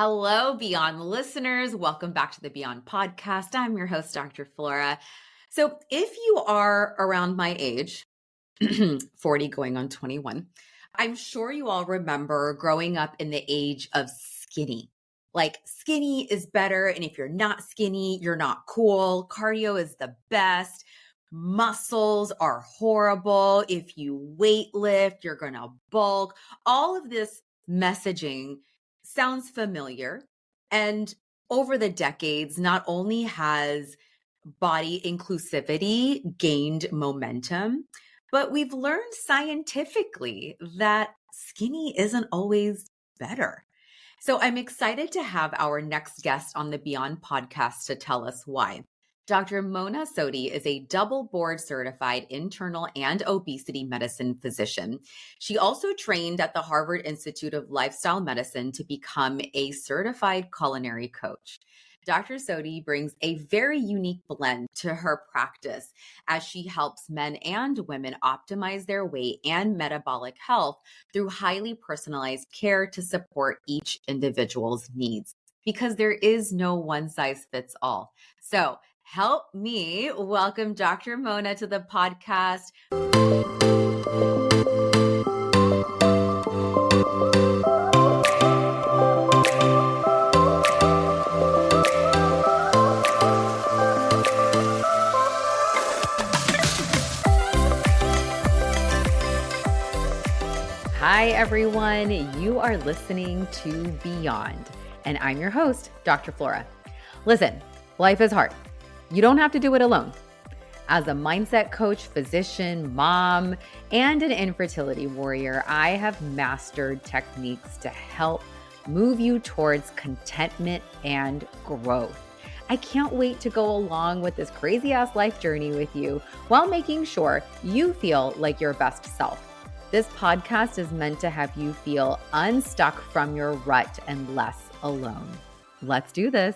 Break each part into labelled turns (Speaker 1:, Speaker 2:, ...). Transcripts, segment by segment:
Speaker 1: Hello, Beyond listeners. Welcome back to the Beyond podcast. I'm your host, Dr. Flora. So, if you are around my age, 40 going on 21, I'm sure you all remember growing up in the age of skinny. Like, skinny is better. And if you're not skinny, you're not cool. Cardio is the best. Muscles are horrible. If you weight lift, you're going to bulk. All of this messaging sounds familiar. And over the decades, not only has body inclusivity gained momentum, but we've learned scientifically that skinny isn't always better. So I'm excited to have our next guest on the Beyond podcast to tell us why. Dr. Mona Sodhi is a double board certified internal and obesity medicine physician. She also trained at the Harvard Institute of Lifestyle Medicine to become a certified culinary coach. Dr. Sodhi brings a very unique blend to her practice as she helps men and women optimize their weight and metabolic health through highly personalized care to support each individual's needs, because there is no one size fits all. So help me welcome Dr. Mona to the podcast. Hi, everyone. You are listening to Beyond, and I'm your host, Dr. Flora. Listen, life is hard. You don't have to do it alone. As a mindset coach, physician, mom, and an infertility warrior, I have mastered techniques to help move you towards contentment and growth. I can't wait to go along with this crazy ass life journey with you while making sure you feel like your best self. This podcast is meant to have you feel unstuck from your rut and less alone. Let's do this.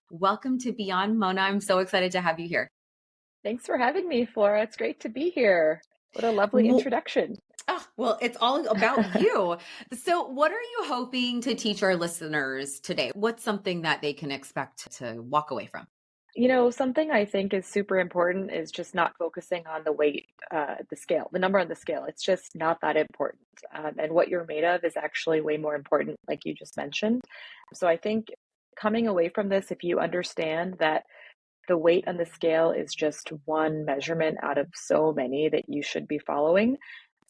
Speaker 1: Welcome to Beyond, Mona. I'm so excited to have you here.
Speaker 2: Thanks for having me, Flora. It's great to be here. What a lovely introduction.
Speaker 1: Well, it's all about you. So what are you hoping to teach our listeners today? What's something that they can expect to walk away from?
Speaker 2: You know, something I think is super important is just not focusing on the weight, the scale, the number on the scale. It's just not that important. And what you're made of is actually way more important, like you just mentioned. So I think coming away from this, if you understand that the weight on the scale is just one measurement out of so many that you should be following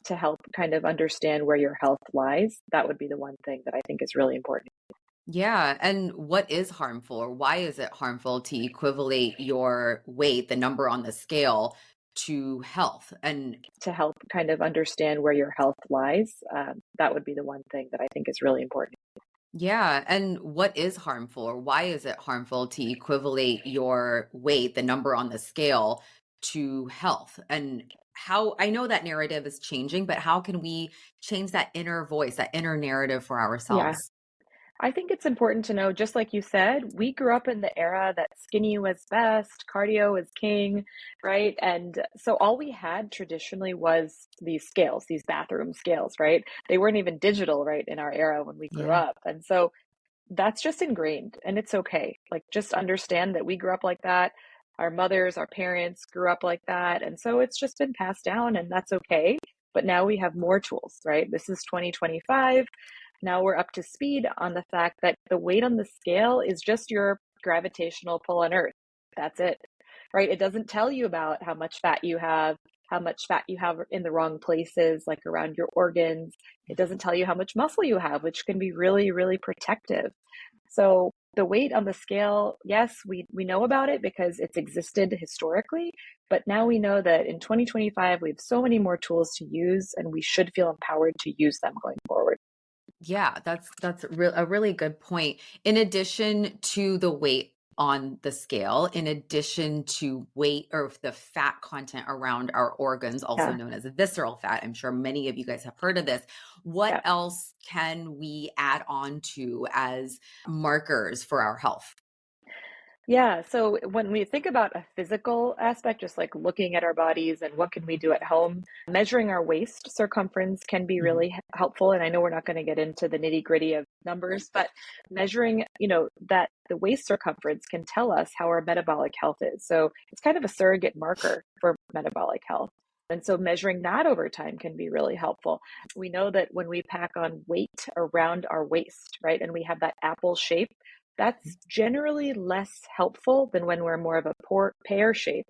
Speaker 2: to help kind of understand where your health lies, that would be the one thing that I think is really important.
Speaker 1: Yeah. And what is harmful, or why is it harmful to equivalate your weight, the number on the scale, to health? And
Speaker 2: to help kind of understand where your health lies, that would be the one thing that I think is really important.
Speaker 1: yeah. And what is harmful, or why is it harmful to equivalate your weight, the number on the scale, to health? And how, I know that narrative is changing, but how can we change that inner voice, that inner narrative for
Speaker 2: Yeah,
Speaker 1: ourselves?
Speaker 2: I think it's important to know, just like you said, we grew up in the era that skinny was best, cardio was king, right? And so all we had traditionally was these scales, these bathroom scales, right? They weren't even digital, right, in our era when we grew
Speaker 1: Yeah.
Speaker 2: up. And so that's just ingrained, and it's okay. Like, just understand that we grew up like that. Our mothers, our parents grew up like that. And so it's just been passed down, and that's okay. But now we have more tools, right? This is 2025. Now we're up to speed on the fact that the weight on the scale is just your gravitational pull on Earth. That's it, right? It doesn't tell you about how much fat you have, how much fat you have in the wrong places, like around your organs. It doesn't tell you how much muscle you have, which can be really, really protective. So the weight on the scale, yes, we know about it because it's existed historically, but now we know that in 2025, we have so many more tools to use, and we should feel empowered to use them going forward.
Speaker 1: Yeah, that's a really good point. In addition to the weight on the scale, in addition to weight or the fat content around our organs, also
Speaker 2: Yeah,
Speaker 1: known as visceral fat, I'm sure many of you guys have heard of this. What
Speaker 2: yeah.
Speaker 1: else can we add on to as markers for our health?
Speaker 2: Yeah. So when we think about a physical aspect, just like looking at our bodies and what can we do at home, measuring our waist circumference can be
Speaker 1: Mhm.
Speaker 2: really helpful. And I know we're not going to get into the nitty gritty of numbers, but measuring, that the waist circumference can tell us how our metabolic health is. So it's kind of a surrogate marker for metabolic health. And so measuring that over time can be really helpful. We know that when we pack on weight around our waist, right, and we have that apple shape, that's generally less helpful than when we're more of a pear shape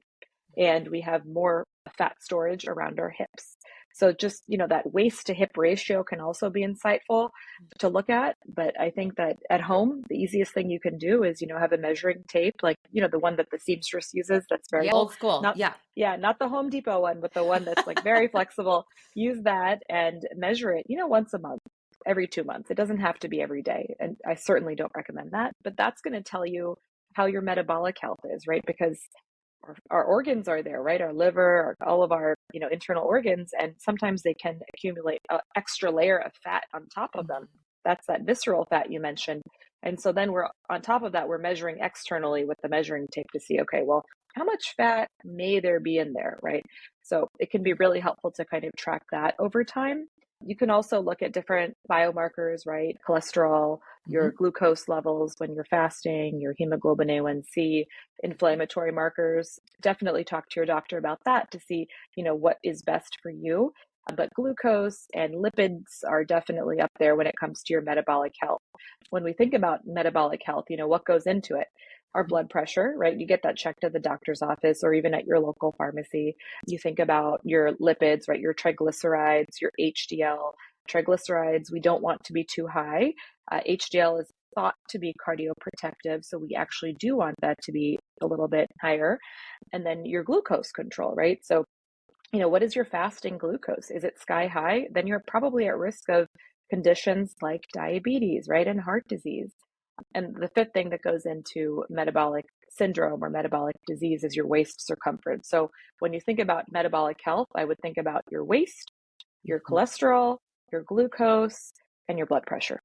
Speaker 2: and we have more fat storage around our hips. So just, that waist to hip ratio can also be insightful to look at. But I think that at home, the easiest thing you can do is, have a measuring tape, like, the one that the seamstress uses that's very
Speaker 1: Yeah,
Speaker 2: old.
Speaker 1: old school.
Speaker 2: Not,
Speaker 1: Yeah.
Speaker 2: yeah, not the Home Depot one, but the one that's like very flexible. Use that and measure it, once a month, every 2 months. It doesn't have to be every day. And I certainly don't recommend that, but that's going to tell you how your metabolic health is, right? Because our organs are there, right? Our liver, all of our, internal organs, and sometimes they can accumulate an extra layer of fat on top of them. That's that visceral fat you mentioned. And so then we're on top of that, we're measuring externally with the measuring tape to see, okay, well, how much fat may there be in there, right? So it can be really helpful to kind of track that over time. You can also look at different biomarkers, right? Cholesterol, your
Speaker 1: Mhm.
Speaker 2: glucose levels when you're fasting, your hemoglobin A1C, inflammatory markers. Definitely talk to your doctor about that to see, what is best for you. But glucose and lipids are definitely up there when it comes to your metabolic health. When we think about metabolic health, what goes into it? Our blood pressure, right? You get that checked at the doctor's office or even at your local pharmacy. You think about your lipids, right? Your triglycerides, your HDL. Triglycerides, we don't want to be too high. HDL is thought to be cardioprotective, so we actually do want that to be a little bit higher. And then your glucose control, right? So, what is your fasting glucose? Is it sky high? Then you're probably at risk of conditions like diabetes, right? And heart disease. And the fifth thing that goes into metabolic syndrome or metabolic disease is your waist circumference. So when you think about metabolic health, I would think about your waist, your
Speaker 1: Mhm.
Speaker 2: cholesterol, your glucose, and your blood pressure.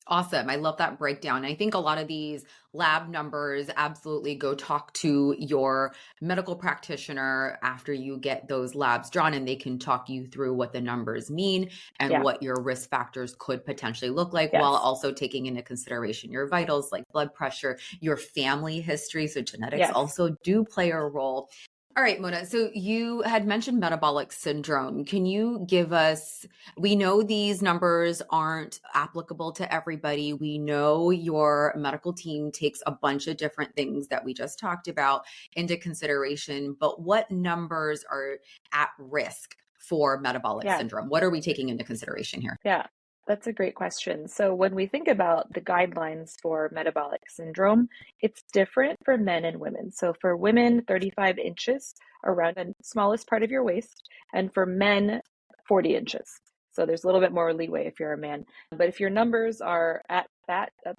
Speaker 1: Awesome. I love that breakdown. I think a lot of these lab numbers absolutely go talk to your medical practitioner after you get those labs drawn, and they can talk you through what the numbers mean and
Speaker 2: Yeah.
Speaker 1: what your risk factors could potentially look like, while
Speaker 2: Yes.
Speaker 1: also taking into consideration your vitals like blood pressure, your family history. So, genetics
Speaker 2: Yes.
Speaker 1: also do play a role. All right, Mona. So you had mentioned metabolic syndrome. Can you give us, we know these numbers aren't applicable to everybody. We know your medical team takes a bunch of different things that we just talked about into consideration, but what numbers are at risk for metabolic
Speaker 2: Yeah.
Speaker 1: syndrome? What are we taking into consideration here?
Speaker 2: Yeah, that's a great question. So, when we think about the guidelines for metabolic syndrome, it's different for men and women. So, for women, 35 inches around the smallest part of your waist, and for men, 40 inches. So, there's a little bit more leeway if you're a man. But if your numbers are at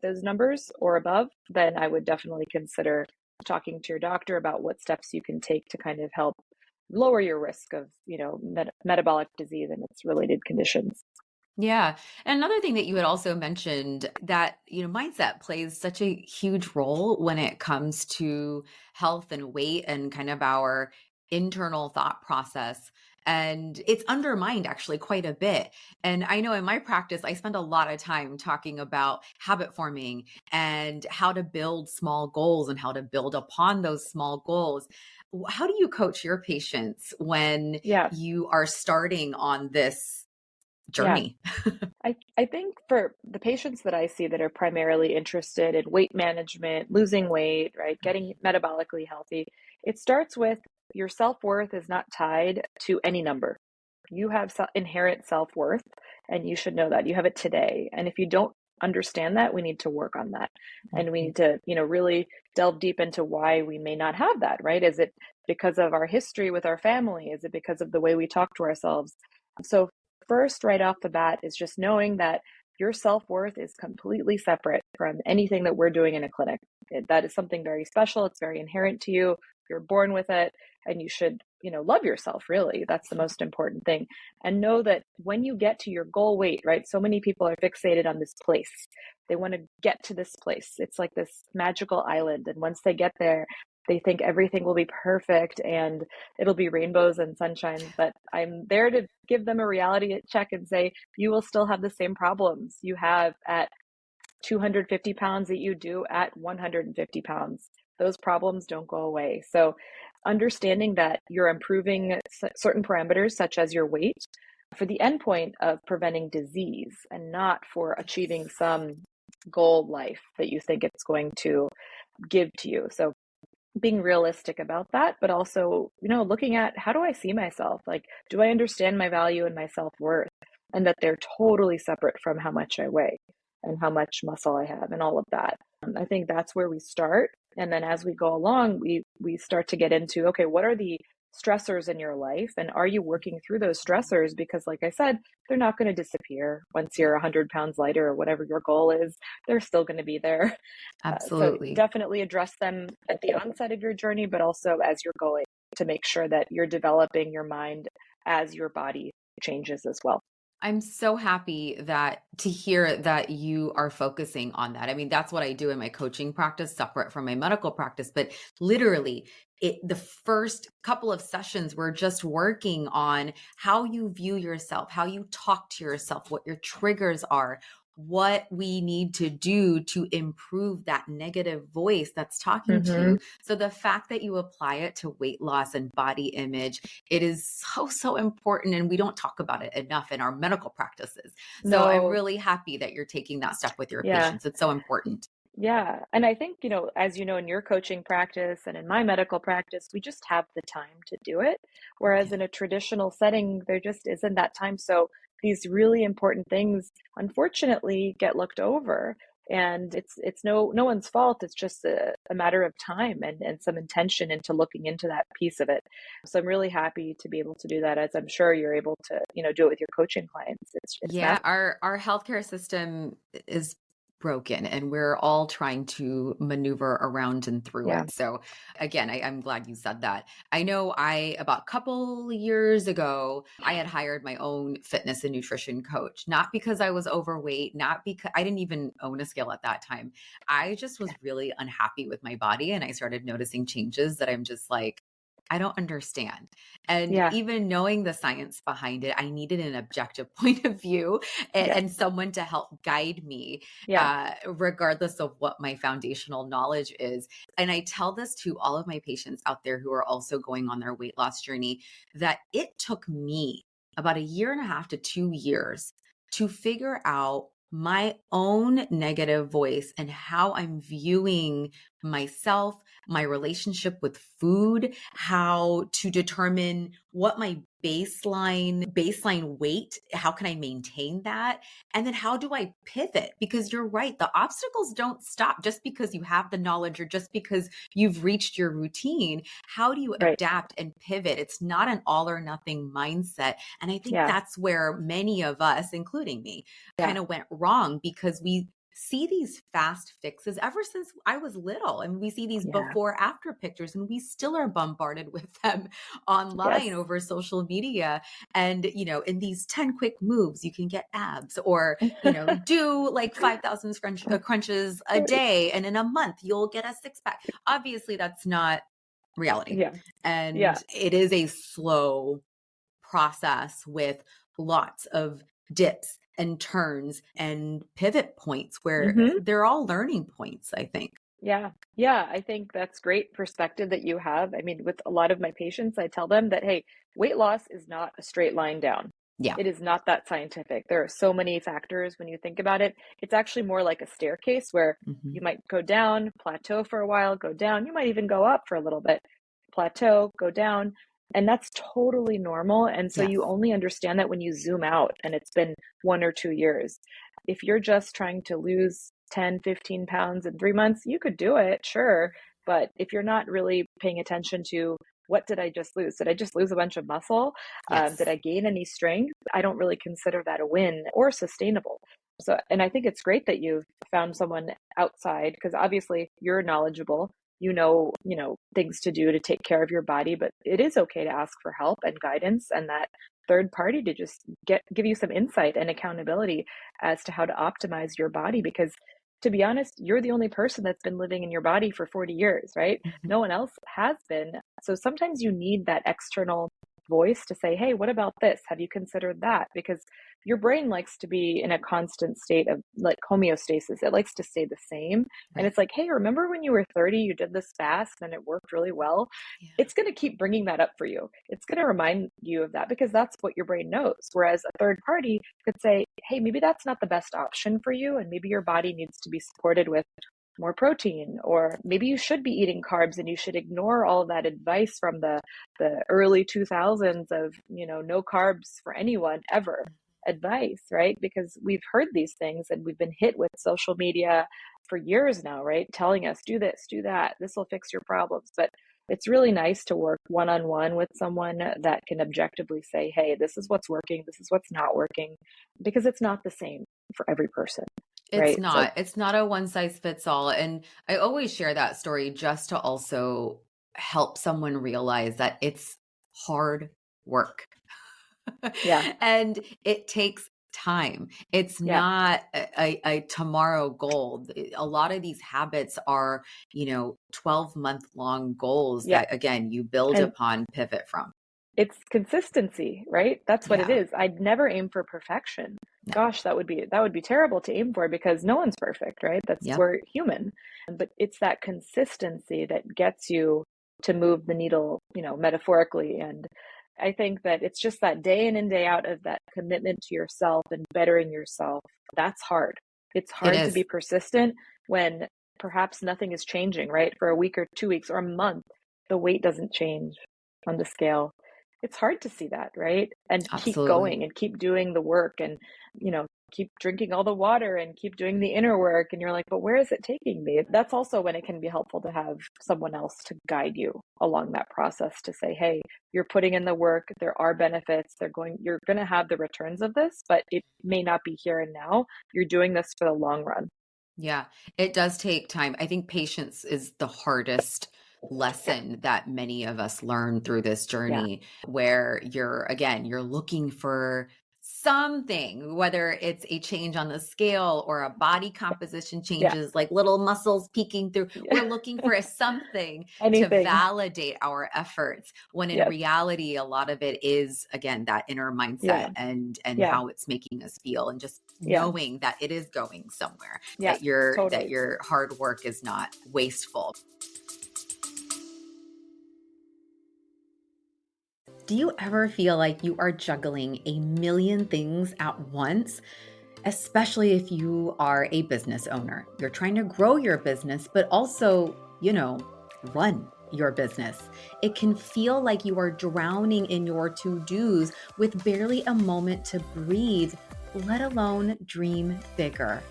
Speaker 2: those numbers or above, then I would definitely consider talking to your doctor about what steps you can take to kind of help lower your risk of, metabolic disease and its related conditions.
Speaker 1: Yeah. And another thing that you had also mentioned that, mindset plays such a huge role when it comes to health and weight and kind of our internal thought process. And it's undermined actually quite a bit. And I know in my practice, I spend a lot of time talking about habit forming and how to build small goals and how to build upon those small goals. How do you coach your patients when
Speaker 2: Yeah.
Speaker 1: you are starting on this
Speaker 2: Yeah.
Speaker 1: journey?
Speaker 2: I think for the patients that I see that are primarily interested in weight management, losing weight, right, getting metabolically healthy, it starts with your self-worth is not tied to any number. You have inherent self-worth, and you should know that. You have it today. And if you don't understand that, we need to work on that. And we
Speaker 1: Mhm.
Speaker 2: need to, really delve deep into why we may not have that, right? Is it because of our history with our family? Is it because of the way we talk to ourselves? So first, right off the bat, is just knowing that your self-worth is completely separate from anything that we're doing in a clinic. That is something very special. It's very inherent to you. You're born with it, and you should love yourself, really. That's the most important thing. And know that when you get to your goal weight, right? So many people are fixated on this place. They want to get to this place. It's like this magical island. And once they get there, they think everything will be perfect and it'll be rainbows and sunshine. But I'm there to give them a reality check and say, you will still have the same problems you have at 250 pounds that you do at 150 pounds. Those problems don't go away. So understanding that you're improving certain parameters, such as your weight, for the endpoint of preventing disease and not for achieving some goal life that you think it's going to give to you. So being realistic about that, but also, looking at, how do I see myself? Like, do I understand my value and my self-worth, and that they're totally separate from how much I weigh and how much muscle I have and all of that. I think that's where we start. And then as we go along, we start to get into, okay, what are the stressors in your life? And are you working through those stressors? Because like I said, they're not going to disappear once you're 100 pounds lighter or whatever your goal is. They're still going to be there. So
Speaker 1: Absolutely.
Speaker 2: definitely address them at the onset of your journey, but also as you're going, to make sure that you're developing your mind as your body changes as well.
Speaker 1: I'm so happy to hear that you are focusing on that. I mean, that's what I do in my coaching practice, separate from my medical practice. But literally, the first couple of sessions, we're just working on how you view yourself, how you talk to yourself, what your triggers are, what we need to do to improve that negative voice that's talking to
Speaker 2: Mm-hmm.
Speaker 1: you. So the fact that you apply it to weight loss and body image, it is so, so important. And we don't talk about it enough in our medical practices. So I'm
Speaker 2: No,
Speaker 1: really happy that you're taking that step with your
Speaker 2: yeah.
Speaker 1: patients. It's so important.
Speaker 2: Yeah. And I think, as you know, in your coaching practice and in my medical practice, we just have the time to do it. Whereas
Speaker 1: Yeah.
Speaker 2: in a traditional setting, there just isn't that time. So these really important things, unfortunately, get looked over. And it's no one's fault. It's just a matter of time and some intention into looking into that piece of it. So I'm really happy to be able to do that, as I'm sure you're able to, do it with your coaching clients. It's
Speaker 1: Yeah,
Speaker 2: massive.
Speaker 1: our healthcare system is broken and we're all trying to maneuver around and through
Speaker 2: Yeah.
Speaker 1: it. So again, I'm glad you said that. I know about a couple years ago, I had hired my own fitness and nutrition coach, not because I was overweight, not because I didn't even own a scale at that time. I just was really unhappy with my body and I started noticing changes that I'm just like, I don't understand. And
Speaker 2: Yeah.
Speaker 1: even knowing the science behind it, I needed an objective point of view
Speaker 2: Yes.
Speaker 1: and someone to help guide me,
Speaker 2: Yeah.
Speaker 1: regardless of what my foundational knowledge is. And I tell this to all of my patients out there who are also going on their weight loss journey, that it took me about a year and a half to 2 years to figure out my own negative voice and how I'm viewing myself, my relationship with food, how to determine what my baseline weight, how can I maintain that? And then how do I pivot? Because you're right, the obstacles don't stop just because you have the knowledge or just because you've reached your routine. How do you
Speaker 2: Right.
Speaker 1: adapt and pivot? It's not an all or nothing mindset. And I think
Speaker 2: Yeah.
Speaker 1: that's where many of us, including me,
Speaker 2: Yeah.
Speaker 1: kind of went wrong because we see these fast fixes ever since I was little. And we see these
Speaker 2: Yeah.
Speaker 1: before after pictures, and we still are bombarded with them
Speaker 2: Yes.
Speaker 1: online over social media. And, in these 10 quick moves, you can get abs or, do like 5,000 crunches a day. And in a month, you'll get a six pack. Obviously, that's not reality.
Speaker 2: Yeah.
Speaker 1: And
Speaker 2: Yeah.
Speaker 1: it is a slow process with lots of dips and turns and pivot points where
Speaker 2: Hmm.
Speaker 1: they're all learning points, I think.
Speaker 2: Yeah. Yeah. I think that's great perspective that you have. I mean, with a lot of my patients, I tell them that, hey, weight loss is not a straight line down.
Speaker 1: Yeah.
Speaker 2: It is not that scientific. There are so many factors when you think about it. It's actually more like a staircase where
Speaker 1: Hmm.
Speaker 2: you might go down, plateau for a while, go down. You might even go up for a little bit, plateau, go down. And that's totally normal. And so
Speaker 1: Yes.
Speaker 2: you only understand that when you zoom out and it's been 1 or 2 years. If you're just trying to lose 10, 15 pounds in 3 months, you could do it, sure. But if you're not really paying attention to, what did I just lose? Did I just lose a bunch of muscle? Did
Speaker 1: Yes.
Speaker 2: I gain any strength? I don't really consider that a win or sustainable. So, and I think it's great that you've found someone outside, because obviously you're knowledgeable. things to do to take care of your body, but it is okay to ask for help and guidance, and that third party to just give you some insight and accountability as to how to optimize your body. Because to be honest, you're the only person that's been living in your body for 40 years, right?
Speaker 1: Mhm.
Speaker 2: No one else has been. So sometimes you need that external voice to say, hey, what about this? Have you considered that? Because your brain likes to be in a constant state of like homeostasis. It likes to stay the same. And
Speaker 1: Right.
Speaker 2: it's like, hey, remember when you were 30, you did this fast and it worked really well?
Speaker 1: Yeah.
Speaker 2: It's going to keep bringing that up for you. It's going to remind you of that because that's what your brain knows. Whereas a third party could say, hey, maybe that's not the best option for you. And maybe your body needs to be supported with more protein, or maybe you should be eating carbs and you should ignore all of that advice from the early 2000s of, no carbs for anyone ever advice, right? Because we've heard these things and we've been hit with social media for years now, right? Telling us, do this, do that, this will fix your problems. But it's really nice to work one-on-one with someone that can objectively say, hey, this is what's working, this is what's not working, because it's not the same for every person,
Speaker 1: It's
Speaker 2: right? So,
Speaker 1: not. It's not a one size fits all. And I always share that story just to also help someone realize that it's hard work.
Speaker 2: yeah,
Speaker 1: And it takes time. It's
Speaker 2: yeah.
Speaker 1: not a tomorrow goal. A lot of these habits are, 12-month long goals
Speaker 2: Yeah.
Speaker 1: that, again, you build
Speaker 2: And
Speaker 1: upon, pivot from.
Speaker 2: it's consistency, right? That's what it
Speaker 1: Yeah.
Speaker 2: is. I'd never aim for perfection.
Speaker 1: No.
Speaker 2: Gosh, that would be terrible to aim for because no one's perfect, right?
Speaker 1: Yep.
Speaker 2: We're human. But it's that consistency that gets you to move the needle, metaphorically. And I think that it's just that day in and day out of that commitment to yourself and bettering yourself. That's hard. It's
Speaker 1: It
Speaker 2: hard to be
Speaker 1: is.
Speaker 2: persistent when perhaps nothing is changing, right? For a week or 2 weeks or a month, the weight doesn't change on the scale. It's hard to see that, right? And keep
Speaker 1: Absolutely.
Speaker 2: going and keep doing the work and, keep drinking all the water and keep doing the inner work. And you're like, but where is it taking me? That's also when it can be helpful to have someone else to guide you along that process to say, hey, you're putting in the work. There are benefits. You're going to have the returns of this, but it may not be here and now. You're doing this for the long run.
Speaker 1: Yeah, it does take time. I think patience is the hardest lesson that many of us learn through this
Speaker 2: Yeah.
Speaker 1: journey, where you're looking for something, whether it's a change on the scale or a body composition
Speaker 2: Yeah.
Speaker 1: changes, like little muscles peeking through. We're
Speaker 2: Yeah.
Speaker 1: looking for a something to
Speaker 2: Anything.
Speaker 1: validate our efforts, when in
Speaker 2: Yes.
Speaker 1: reality, a lot of it is, again, that inner mindset
Speaker 2: Yeah.
Speaker 1: and
Speaker 2: Yeah.
Speaker 1: how it's making us feel, and just
Speaker 2: Yeah.
Speaker 1: knowing that it is going somewhere,
Speaker 2: Yeah.
Speaker 1: that
Speaker 2: Totally.
Speaker 1: your hard work is not wasteful. Do you ever feel like you are juggling a million things at once? Especially if you are a business owner. You're trying to grow your business, but also, run your business. It can feel like you are drowning in your to-dos with barely a moment to breathe, let alone dream bigger.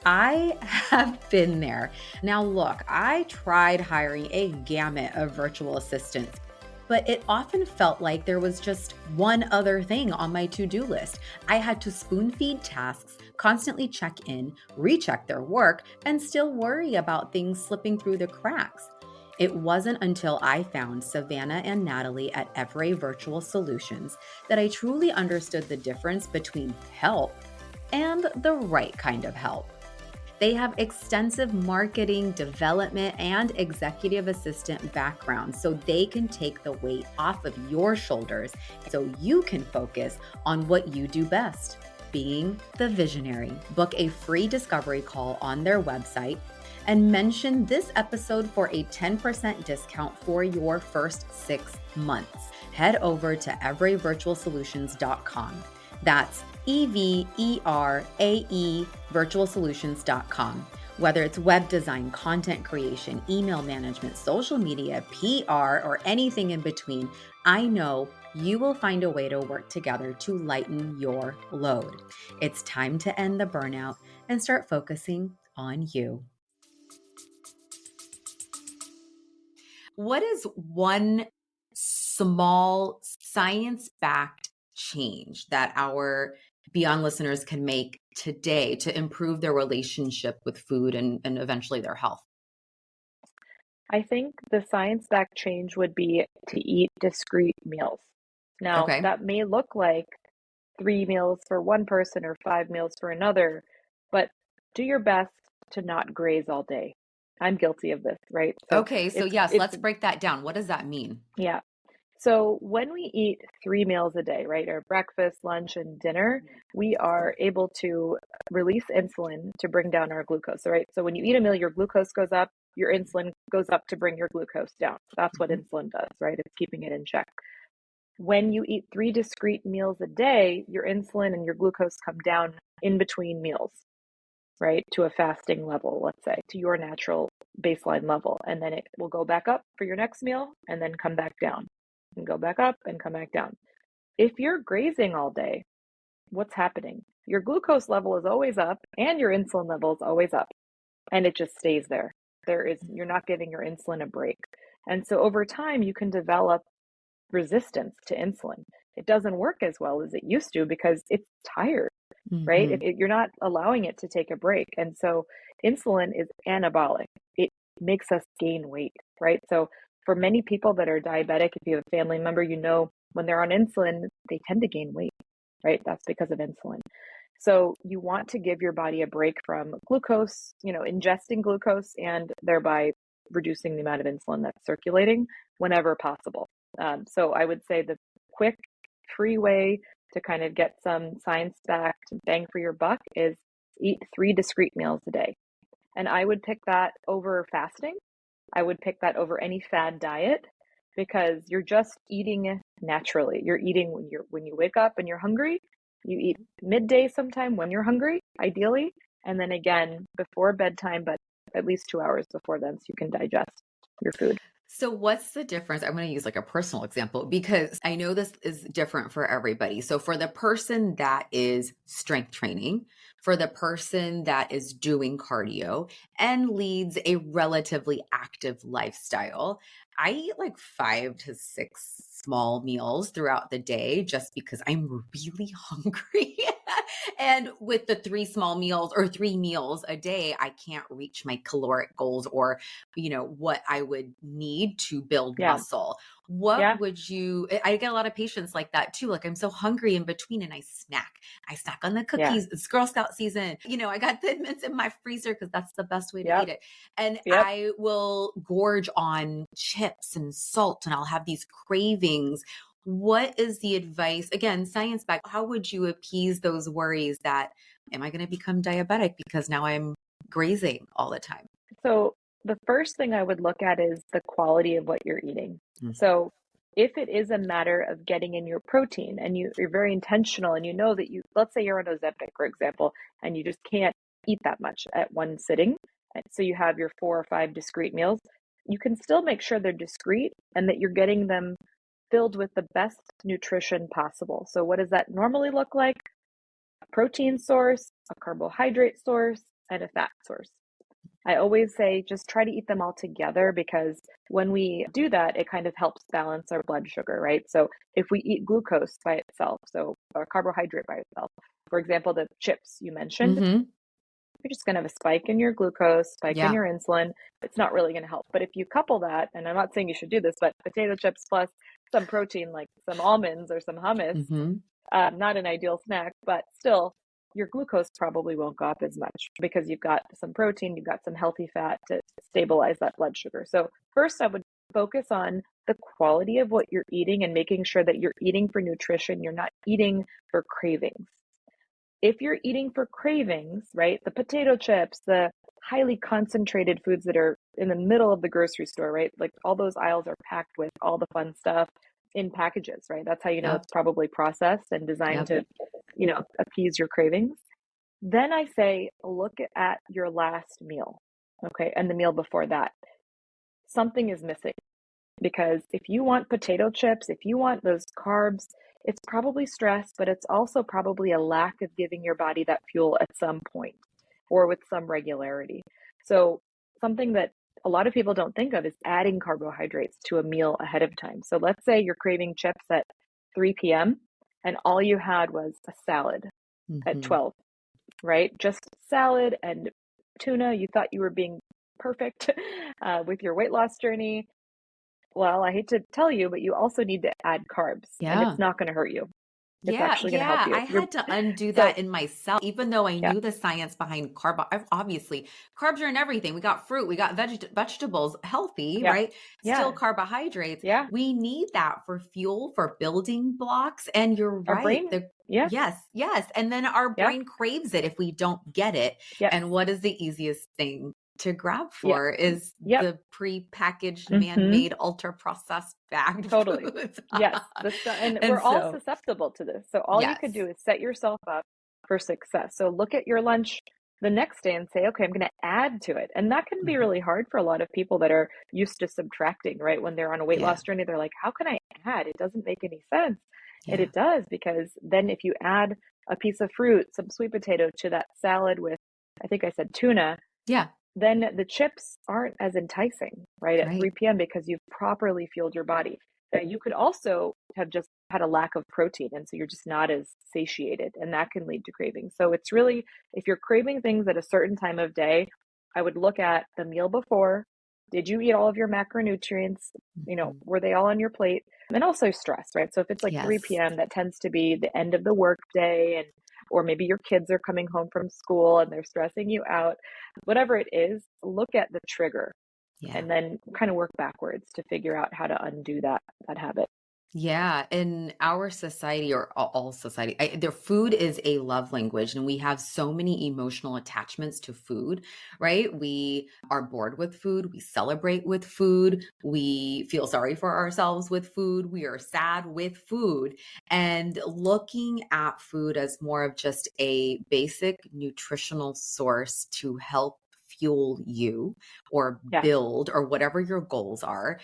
Speaker 1: I have been there. Now, look, I tried hiring a gamut of virtual assistants, but it often felt like there was just one other thing on my to do list. I had to spoon feed tasks, constantly check in, recheck their work, and still worry about things slipping through the cracks. It wasn't until I found Savannah and Natalie at Every Virtual Solutions that I truly understood the difference between help and the right kind of help. They have extensive marketing, development, and executive assistant backgrounds, so they can take the weight off of your shoulders so you can focus on what you do best, being the visionary. Book a free discovery call on their website and mention this episode for a 10% discount for your first 6 months. Head over to everyvirtualsolutions.com. That's EVERAE virtualsolutions.com. Whether it's web design, content creation, email management, social media, PR, or anything in between, I know you will find a way to work together to lighten your load. It's time to end the burnout and start focusing on you. What is one small science-backed change that our Beyond listeners can make today to improve their relationship with food and eventually their health?
Speaker 2: I think the science-backed change would be to eat discrete meals. Now,
Speaker 1: Okay.
Speaker 2: that may look like 3 meals for one person or 5 meals for another, but do your best to not graze all day. I'm guilty of this, right? So
Speaker 1: Okay. So
Speaker 2: it's
Speaker 1: yes,
Speaker 2: it's
Speaker 1: let's break that down. What does that mean?
Speaker 2: yeah. So when we eat 3 meals a day, right, our breakfast, lunch, and dinner, we are able to release insulin to bring down our glucose, right? So when you eat a meal, your glucose goes up, your insulin goes up to bring your glucose down. That's what
Speaker 1: Mhm.
Speaker 2: insulin does, right? It's keeping it in check. When you eat 3 discrete meals a day, your insulin and your glucose come down in between meals, right? To a fasting level, let's say, to your natural baseline level. And then it will go back up for your next meal and then come back down and go back up and come back down. If you're grazing all day, what's happening? Your glucose level is always up and your insulin level is always up, and it just stays there. You're not giving your insulin a break. And so over time, you can develop resistance to insulin. It doesn't work as well as it used to because it's tired, right?
Speaker 1: Mhm.
Speaker 2: You're not allowing it to take a break. And so insulin is anabolic. It makes us gain weight, right? So for many people that are diabetic, if you have a family member, you know, when they're on insulin, they tend to gain weight, right? That's because of insulin. So you want to give your body a break from glucose, ingesting glucose and thereby reducing the amount of insulin that's circulating whenever possible. So I would say the quick, free way to kind of get some science-backed bang for your buck is eat 3 discrete meals a day. And I would pick that over fasting. I would pick that over any fad diet because you're just eating naturally. You're eating when you wake up and you're hungry. You eat midday sometime when you're hungry, ideally, and then again before bedtime, but at least 2 hours before then so you can digest your food.
Speaker 1: So what's the difference? I'm going to use like a personal example because I know this is different for everybody. So for the person that is strength training, for the person that is doing cardio and leads a relatively active lifestyle, I eat like 5 to 6 small meals throughout the day just because I'm really hungry. And with the 3 small meals or 3 meals a day, I can't reach my caloric goals or what I would need to build
Speaker 2: Yeah.
Speaker 1: muscle. What
Speaker 2: Yeah.
Speaker 1: would I get a lot of patients like that too. Like I'm so hungry in between and I snack. I snack on the
Speaker 2: Yeah.
Speaker 1: cookies. It's Girl Scout season. I got Thin Mints in my freezer because that's the best way to
Speaker 2: Yep.
Speaker 1: eat it. And
Speaker 2: Yep.
Speaker 1: I will gorge on chips and salt and I'll have these cravings. What is the advice? Again, science back. How would you appease those worries that am I going to become diabetic because now I'm grazing all the time?
Speaker 2: So the first thing I would look at is the quality of what you're eating.
Speaker 1: Mm.
Speaker 2: So if it is a matter of getting in your protein and you're very intentional and you know that let's say you're on Ozempic, for example, and you just can't eat that much at one sitting. And so you have your 4 or 5 discrete meals. You can still make sure they're discrete and that you're getting them filled with the best nutrition possible. So what does that normally look like? A protein source, a carbohydrate source, and a fat source. I always say just try to eat them all together because when we do that, it kind of helps balance our blood sugar, right? So if we eat glucose by itself, so or carbohydrate by itself, for example, the chips you mentioned,
Speaker 1: Mm-hmm.
Speaker 2: you're just going to have a spike in your glucose, spike in
Speaker 1: Yeah.
Speaker 2: your insulin. It's not really going to help. But if you couple that, and I'm not saying you should do this, but potato chips plus some protein like some almonds or some hummus,
Speaker 1: Mm-hmm.
Speaker 2: not an ideal snack, but still, your glucose probably won't go up as much because you've got some protein, you've got some healthy fat to stabilize that blood sugar. So, first, I would focus on the quality of what you're eating and making sure that you're eating for nutrition. You're not eating for cravings. If you're eating for cravings, right, the potato chips, the highly concentrated foods that are in the middle of the grocery store, right? Like all those aisles are packed with all the fun stuff in packages, right? That's how you know
Speaker 1: Yep.
Speaker 2: it's probably processed and designed
Speaker 1: Yep.
Speaker 2: to, appease your cravings. Then I say, look at your last meal, okay, and the meal before that. Something is missing because if you want potato chips, if you want those carbs, it's probably stress, but it's also probably a lack of giving your body that fuel at some point or with some regularity. So, something that a lot of people don't think of is adding carbohydrates to a meal ahead of time. So, let's say you're craving chips at 3 p.m. and all you had was a salad at
Speaker 1: Mm-hmm.
Speaker 2: 12, right? Just salad and tuna. You thought you were being perfect with your weight loss journey. Well, I hate to tell you, but you also need to add carbs, and it's
Speaker 1: Yeah.
Speaker 2: not going to hurt you. It's
Speaker 1: Yeah,
Speaker 2: actually going to help
Speaker 1: yeah.
Speaker 2: you.
Speaker 1: I had to undo
Speaker 2: So
Speaker 1: that in myself, even though I
Speaker 2: yeah,
Speaker 1: knew the science behind obviously, carbs are in everything. We got fruit, we got vegetables, healthy,
Speaker 2: yeah,
Speaker 1: right? Still
Speaker 2: yeah,
Speaker 1: carbohydrates.
Speaker 2: yeah.
Speaker 1: We need that for fuel, for building blocks. And you're
Speaker 2: Our
Speaker 1: right.
Speaker 2: brain, yeah,
Speaker 1: Yes, yes. And then our
Speaker 2: yeah,
Speaker 1: brain craves it if we don't get it.
Speaker 2: yes,
Speaker 1: And what is the easiest thing to grab
Speaker 2: yep,
Speaker 1: for is
Speaker 2: yep.
Speaker 1: the pre-packaged,
Speaker 2: Hmm.
Speaker 1: man-made, ultra-processed bagged
Speaker 2: Totally.
Speaker 1: foods.
Speaker 2: Yes, the stuff, and we're
Speaker 1: And
Speaker 2: all
Speaker 1: so,
Speaker 2: susceptible to this. So all you could
Speaker 1: yes.
Speaker 2: do is set yourself up for success. So look at your lunch the next day and say, okay, I'm going to add to it. And that can be
Speaker 1: Mhm.
Speaker 2: really hard for a lot of people that are used to subtracting, right? When they're on a weight
Speaker 1: Yeah.
Speaker 2: loss journey, they're like, how can I add? It doesn't make any sense. And
Speaker 1: Yeah.
Speaker 2: it does, because then if you add a piece of fruit, some sweet potato to that salad with, I think I said tuna,
Speaker 1: Yeah.
Speaker 2: then the chips aren't as enticing, right, at
Speaker 1: Right.
Speaker 2: 3 p.m. because you've properly fueled your body. You could also have just had a lack of protein, and so you're just not as satiated, and that can lead to cravings. So it's really, if you're craving things at a certain time of day, I would look at the meal before. Did you eat all of your macronutrients?
Speaker 1: Mhm.
Speaker 2: Were they all on your plate? And also stress, right? So if it's like 3
Speaker 1: Yes.
Speaker 2: p.m., that tends to be the end of the work day, and or maybe your kids are coming home from school and they're stressing you out. Whatever it is, look at the trigger
Speaker 1: Yeah.
Speaker 2: and then kind of work backwards to figure out how to undo that habit.
Speaker 1: Yeah, in our society or all society, their food is a love language, and we have so many emotional attachments to food, right? We are bored with food, we celebrate with food, we feel sorry for ourselves with food, we are sad with food, and looking at food as more of just a basic nutritional source to help fuel you or
Speaker 2: Yeah,
Speaker 1: build or whatever your goals are.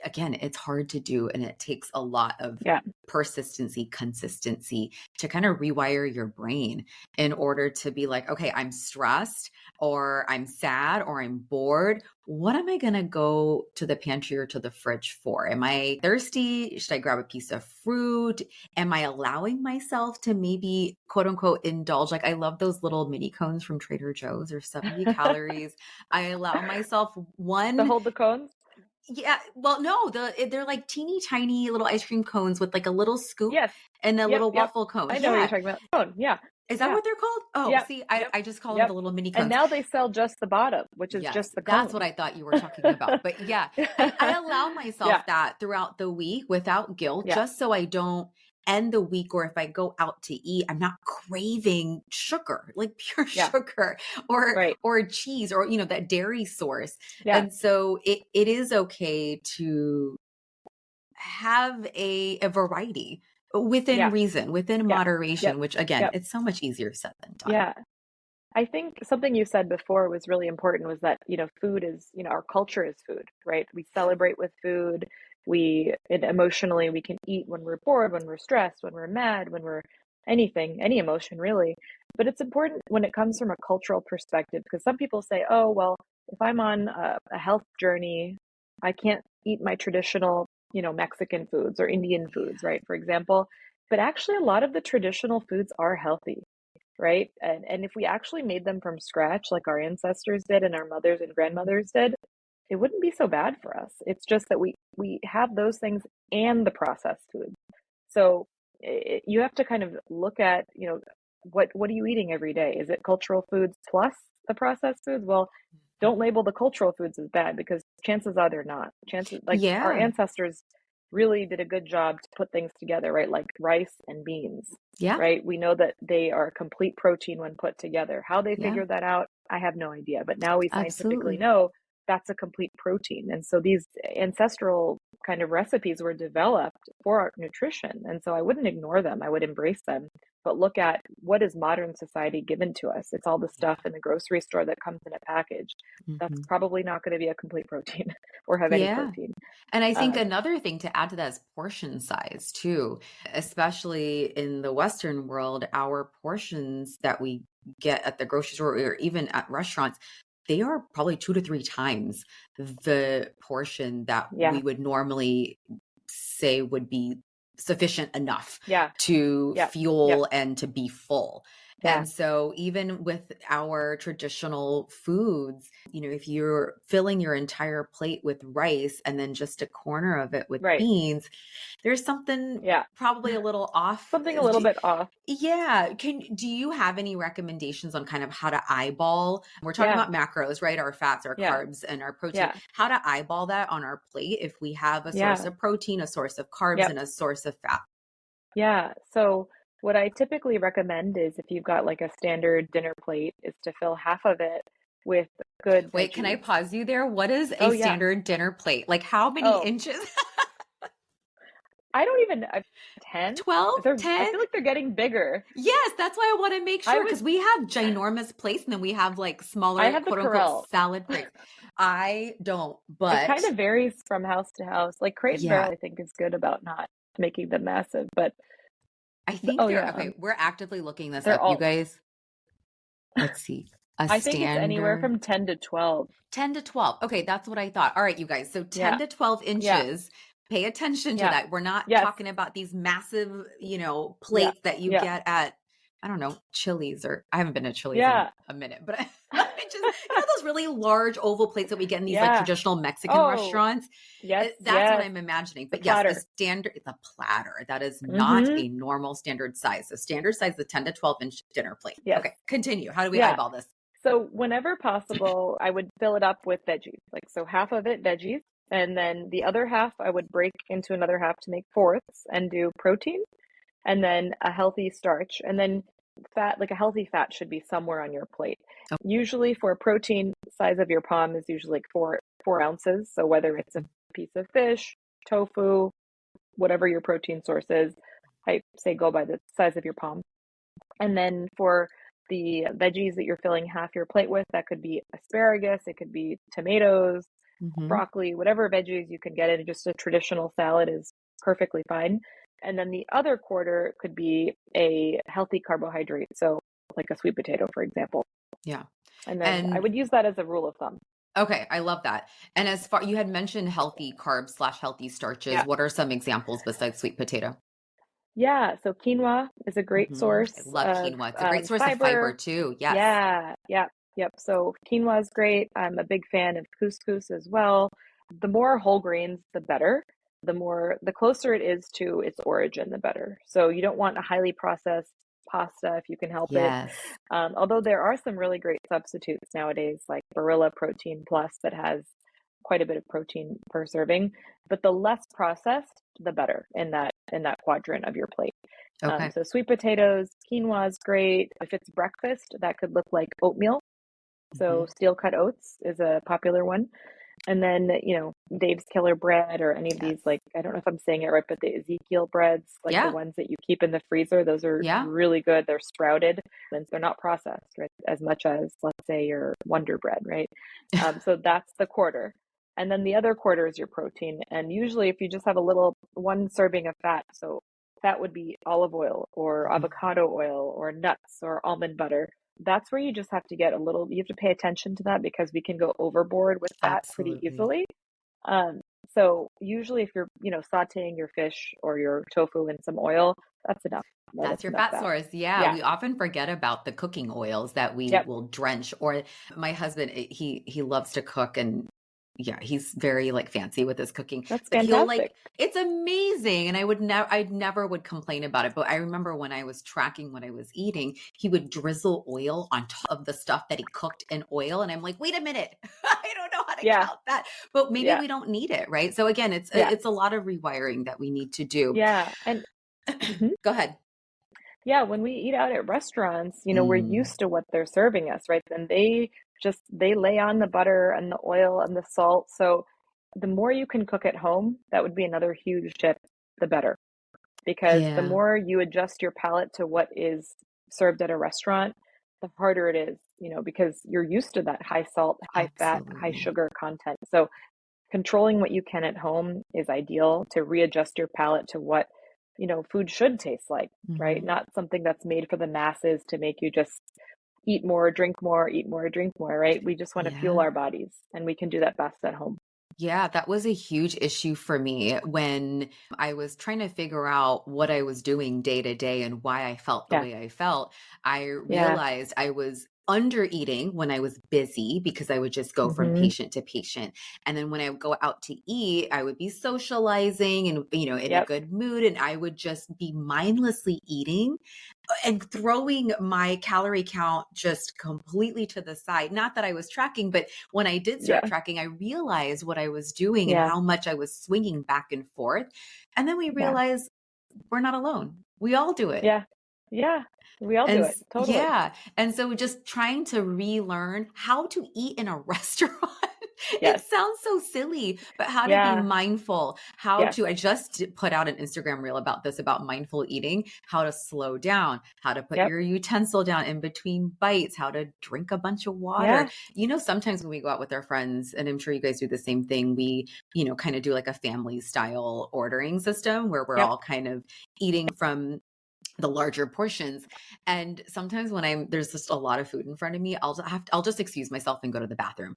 Speaker 1: Again, it's hard to do, and it takes a lot of
Speaker 2: yeah,
Speaker 1: persistency, consistency to kind of rewire your brain in order to be like, okay, I'm stressed or I'm sad or I'm bored. What am I going to go to the pantry or to the fridge for? Am I thirsty? Should I grab a piece of fruit? Am I allowing myself to maybe quote unquote indulge? Like, I love those little mini cones from Trader Joe's or 70 calories. I allow myself
Speaker 2: to
Speaker 1: one.
Speaker 2: hold the cones.
Speaker 1: Yeah, well, no, they're like teeny tiny little ice cream cones with like a little scoop
Speaker 2: Yes,
Speaker 1: and a
Speaker 2: yep,
Speaker 1: little
Speaker 2: yep.
Speaker 1: waffle cone.
Speaker 2: I know what you're
Speaker 1: Yeah.
Speaker 2: talking about. Cone, yeah,
Speaker 1: Is that
Speaker 2: yeah,
Speaker 1: what they're called? Oh,
Speaker 2: yep,
Speaker 1: see,
Speaker 2: yep,
Speaker 1: I just call them
Speaker 2: yep.
Speaker 1: the little mini
Speaker 2: And
Speaker 1: cones.
Speaker 2: now they sell just the bottom, which is
Speaker 1: Yes,
Speaker 2: just the
Speaker 1: that's what
Speaker 2: cone.
Speaker 1: I thought you were talking about. But yeah, I allow
Speaker 2: Yeah,
Speaker 1: myself that throughout the week without guilt,
Speaker 2: yeah,
Speaker 1: just so I don't end the week, or if I go out to eat, I'm not craving sugar, like pure
Speaker 2: yeah,
Speaker 1: sugar
Speaker 2: right,
Speaker 1: or cheese or that dairy source.
Speaker 2: yeah,
Speaker 1: And so it is okay to have a variety within
Speaker 2: yeah,
Speaker 1: reason, within
Speaker 2: yeah, yep,
Speaker 1: moderation, which again,
Speaker 2: yep,
Speaker 1: it's so much easier said than done.
Speaker 2: yeah. I think something you said before was really important, was that, food is, our culture is food, right? We celebrate with food. Emotionally, we can eat when we're bored, when we're stressed, when we're mad, when we're anything, any emotion really. But it's important when it comes from a cultural perspective, because some people say, oh, well, if I'm on a health journey, I can't eat my traditional, Mexican foods or Indian foods, right? For example. But actually, a lot of the traditional foods are healthy, right? And if we actually made them from scratch, like our ancestors did and our mothers and grandmothers did, it wouldn't be so bad for us. It's just that we have those things and the processed foods. So you have to kind of look at, what are you eating every day? Is it cultural foods plus the processed foods? Well, don't label the cultural foods as bad, because chances are they're not. Chances, like, our
Speaker 1: Yeah.
Speaker 2: ancestors really did a good job to put things together, right? Like rice and beans,
Speaker 1: Yeah.
Speaker 2: right? We know that they are complete protein when put together. How they
Speaker 1: Yeah.
Speaker 2: figured that out, I have no idea. But now we scientifically
Speaker 1: Absolutely.
Speaker 2: know that's a complete protein. And so these ancestral kind of recipes were developed for our nutrition. And so I wouldn't ignore them. I would embrace them, but look at what is modern society given to us. It's all the
Speaker 1: Yeah.
Speaker 2: stuff in the grocery store that comes in a package. That's
Speaker 1: Mhm.
Speaker 2: probably not going to be a complete protein or have any
Speaker 1: Yeah.
Speaker 2: protein.
Speaker 1: And I think
Speaker 2: Uh,
Speaker 1: another thing to add to that is portion size too, especially in the Western world. Our portions that we get at the grocery store or even at restaurants, they are probably 2 to 3 times the portion that
Speaker 2: yeah,
Speaker 1: we would normally say would be sufficient enough
Speaker 2: yeah,
Speaker 1: to
Speaker 2: yeah, yep,
Speaker 1: fuel and to be full.
Speaker 2: Yeah.
Speaker 1: And so even with our traditional foods, if you're filling your entire plate with rice and then just a corner of it with
Speaker 2: Right.
Speaker 1: beans, there's something
Speaker 2: Yeah.
Speaker 1: probably a little off.
Speaker 2: Something a little bit off.
Speaker 1: Yeah. Do you have any recommendations on kind of how to eyeball? We're talking
Speaker 2: Yeah.
Speaker 1: about macros, right? Our fats, our
Speaker 2: Yeah.
Speaker 1: carbs, and our protein.
Speaker 2: Yeah.
Speaker 1: How to eyeball that on our plate if we have a source
Speaker 2: Yeah.
Speaker 1: of protein, a source of carbs,
Speaker 2: Yep.
Speaker 1: and a source of fat.
Speaker 2: Yeah. So what I typically recommend is if you've got like a standard dinner plate, is to fill half of it with good
Speaker 1: Wait, can I
Speaker 2: veggies.
Speaker 1: pause you there? What is a
Speaker 2: Oh yeah.
Speaker 1: standard dinner plate? Like how many
Speaker 2: Oh,
Speaker 1: inches?
Speaker 2: I don't even 10.
Speaker 1: 12,
Speaker 2: I
Speaker 1: 10?
Speaker 2: feel like they're getting bigger.
Speaker 1: Yes, that's why I want to make
Speaker 2: I
Speaker 1: sure
Speaker 2: would
Speaker 1: because we have ginormous plates and then we have like
Speaker 2: I
Speaker 1: smaller
Speaker 2: have the
Speaker 1: quote unquote
Speaker 2: Corel.
Speaker 1: salad plates. I don't,
Speaker 2: It
Speaker 1: but
Speaker 2: kind of varies from house to house. Like Crate and
Speaker 1: yeah,
Speaker 2: Barrel, I think is good about not making them massive, but
Speaker 1: I think
Speaker 2: oh
Speaker 1: they're
Speaker 2: yeah,
Speaker 1: okay. We're actively looking this
Speaker 2: they're
Speaker 1: up, you
Speaker 2: all.
Speaker 1: guys. Let's see. A
Speaker 2: I think it's anywhere
Speaker 1: standard
Speaker 2: from 10 to 12.
Speaker 1: 10 to 12. Okay, that's what I thought. All right, you guys. So 10
Speaker 2: Yeah,
Speaker 1: to 12
Speaker 2: yeah,
Speaker 1: inches. Pay attention to
Speaker 2: yeah.
Speaker 1: that. We're not
Speaker 2: Yes,
Speaker 1: talking about these massive,
Speaker 2: yeah,
Speaker 1: plates that you
Speaker 2: yeah,
Speaker 1: get at, I don't know, Chili's or I haven't been to Chili's in
Speaker 2: yeah,
Speaker 1: a minute, but just, those really large oval plates that we get in these like
Speaker 2: yeah.
Speaker 1: traditional Mexican
Speaker 2: Oh,
Speaker 1: restaurants.
Speaker 2: yes,
Speaker 1: That's what
Speaker 2: yes.
Speaker 1: I'm imagining.
Speaker 2: The
Speaker 1: But yes,
Speaker 2: platter.
Speaker 1: the platter, that is not
Speaker 2: Mm-hmm.
Speaker 1: a normal standard size. So standard size, the 10 to 12-inch dinner plate.
Speaker 2: Yes,
Speaker 1: Okay, continue. How do we
Speaker 2: yeah.
Speaker 1: eyeball this?
Speaker 2: So whenever possible, I would fill it up with veggies. Like so half of it veggies, and then the other half I would break into another half to make fourths and do protein, and then a healthy starch, and then fat, like a healthy fat should be somewhere on your plate.
Speaker 1: Oh,
Speaker 2: Usually for protein, size of your palm is usually like four ounces. So whether it's a piece of fish, tofu, whatever your protein source is, I say go by the size of your palm. And then for the veggies that you're filling half your plate with, that could be asparagus, it could be tomatoes,
Speaker 1: mhm.
Speaker 2: broccoli, whatever veggies you can get in just a traditional salad is perfectly fine. And then the other quarter could be a healthy carbohydrate. So, like a sweet potato, for example.
Speaker 1: Yeah.
Speaker 2: And then I
Speaker 1: And
Speaker 2: would use that as a rule of thumb.
Speaker 1: okay, I love that. And as far you had mentioned healthy carbs slash healthy starches,
Speaker 2: Yeah.
Speaker 1: what are some examples besides sweet potato?
Speaker 2: Yeah. So, quinoa is a great
Speaker 1: I
Speaker 2: source
Speaker 1: love
Speaker 2: of
Speaker 1: quinoa. It's a great source of fiber
Speaker 2: fiber.
Speaker 1: too. Yes.
Speaker 2: Yeah. Yeah. Yep. So, quinoa is great. I'm a big fan of couscous as well. The more whole grains, the better. The closer it is to its origin, the better. So, you don't want a highly processed pasta if you can help it.
Speaker 1: Yes.
Speaker 2: Although there are some really great substitutes nowadays, like Barilla Protein Plus, that has quite a bit of protein per serving. But the less processed, the better in that quadrant of your plate.
Speaker 1: Okay.
Speaker 2: So sweet potatoes, quinoa is great. If it's breakfast, that could look like oatmeal. So
Speaker 1: Mhm.
Speaker 2: steel cut oats is a popular one. And then, Dave's Killer Bread or any of these,
Speaker 1: Yes.
Speaker 2: like, I don't know if I'm saying it right, but the Ezekiel breads, like the
Speaker 1: Yeah.
Speaker 2: ones that you keep in the freezer, those are
Speaker 1: Yeah.
Speaker 2: really good. They're sprouted and they're not processed, right? As much as, let's say, your Wonder Bread, right? So that's the quarter. And then the other quarter is your protein. And usually, if you just have one serving of fat, so that would be olive oil or
Speaker 1: Mhm.
Speaker 2: avocado oil or nuts or almond butter. That's where you just have to you have to pay attention to that because we can go overboard with fat pretty
Speaker 1: Absolutely.
Speaker 2: easily. Um, so usually if you're, sauteing your fish or your tofu in some oil, that's enough.
Speaker 1: That's
Speaker 2: That's
Speaker 1: your
Speaker 2: enough
Speaker 1: fat
Speaker 2: fat.
Speaker 1: source. Yeah,
Speaker 2: Yeah.
Speaker 1: we often forget about the cooking oils that we
Speaker 2: Yep.
Speaker 1: will drench. Or my husband, he loves to cook, and yeah, he's very like fancy with his cooking.
Speaker 2: That's
Speaker 1: But he'll
Speaker 2: fantastic.
Speaker 1: like it's amazing, and I never would complain about it. But I remember when I was tracking what I was eating, he would drizzle oil on top of the stuff that he cooked in oil, and I'm like, wait a minute, I don't know how to
Speaker 2: Yeah.
Speaker 1: count that. But maybe
Speaker 2: Yeah.
Speaker 1: we don't need it, right? So again,
Speaker 2: Yeah.
Speaker 1: it's a lot of rewiring that we need to do.
Speaker 2: Yeah. And mhm.
Speaker 1: Go ahead.
Speaker 2: Yeah, when we eat out at restaurants, we're
Speaker 1: Mm,
Speaker 2: used to what they're serving us, right? And they lay on the butter and the oil and the salt. So the more you can cook at home, that would be another huge tip, the better. Because the
Speaker 1: yeah.
Speaker 2: more you adjust your palate to what is served at a restaurant, the harder it is, because you're used to that high salt, high fat, high
Speaker 1: Absolutely.
Speaker 2: sugar content. So controlling what you can at home is ideal to readjust your palate to what, food should taste like, right?
Speaker 1: Mhm.
Speaker 2: Not something that's made for the masses to make you just eat more, drink more, eat more, drink more, right? We just want to fuel
Speaker 1: Yeah.
Speaker 2: our bodies and we can do that best at home.
Speaker 1: Yeah, that was a huge issue for me when I was trying to figure out what I was doing day to day and why I felt the
Speaker 2: Yeah.
Speaker 1: way I felt. I
Speaker 2: Yeah.
Speaker 1: realized I was under eating when I was busy because I would just go from
Speaker 2: Hmm.
Speaker 1: patient to patient. And then when I would go out to eat, I would be socializing and, in a
Speaker 2: Yep.
Speaker 1: good mood, and I would just be mindlessly eating and throwing my calorie count just completely to the side. Not that I was tracking, but when I did start
Speaker 2: Yeah.
Speaker 1: tracking, I realized what I was doing and
Speaker 2: Yeah.
Speaker 1: how much I was swinging back and forth. And then we
Speaker 2: Yeah.
Speaker 1: realized we're not alone. We all do it.
Speaker 2: Yeah. Yeah. We all do
Speaker 1: And
Speaker 2: it. Totally.
Speaker 1: yeah. And so just trying to relearn how to eat in a restaurant. It
Speaker 2: Yes.
Speaker 1: sounds so silly, but how to be
Speaker 2: Yeah.
Speaker 1: mindful, how
Speaker 2: Yes.
Speaker 1: to, I just put out an Instagram reel about this, about mindful eating, how to slow down, how to put
Speaker 2: Yep.
Speaker 1: your utensil down in between bites, how to drink a bunch of water.
Speaker 2: Yeah.
Speaker 1: Sometimes when we go out with our friends, and I'm sure you guys do the same thing, we, kind of do like a family style ordering system where we're
Speaker 2: Yep.
Speaker 1: all kind of eating from the larger portions. And sometimes when there's just a lot of food in front of me, I'll just excuse myself and go to the bathroom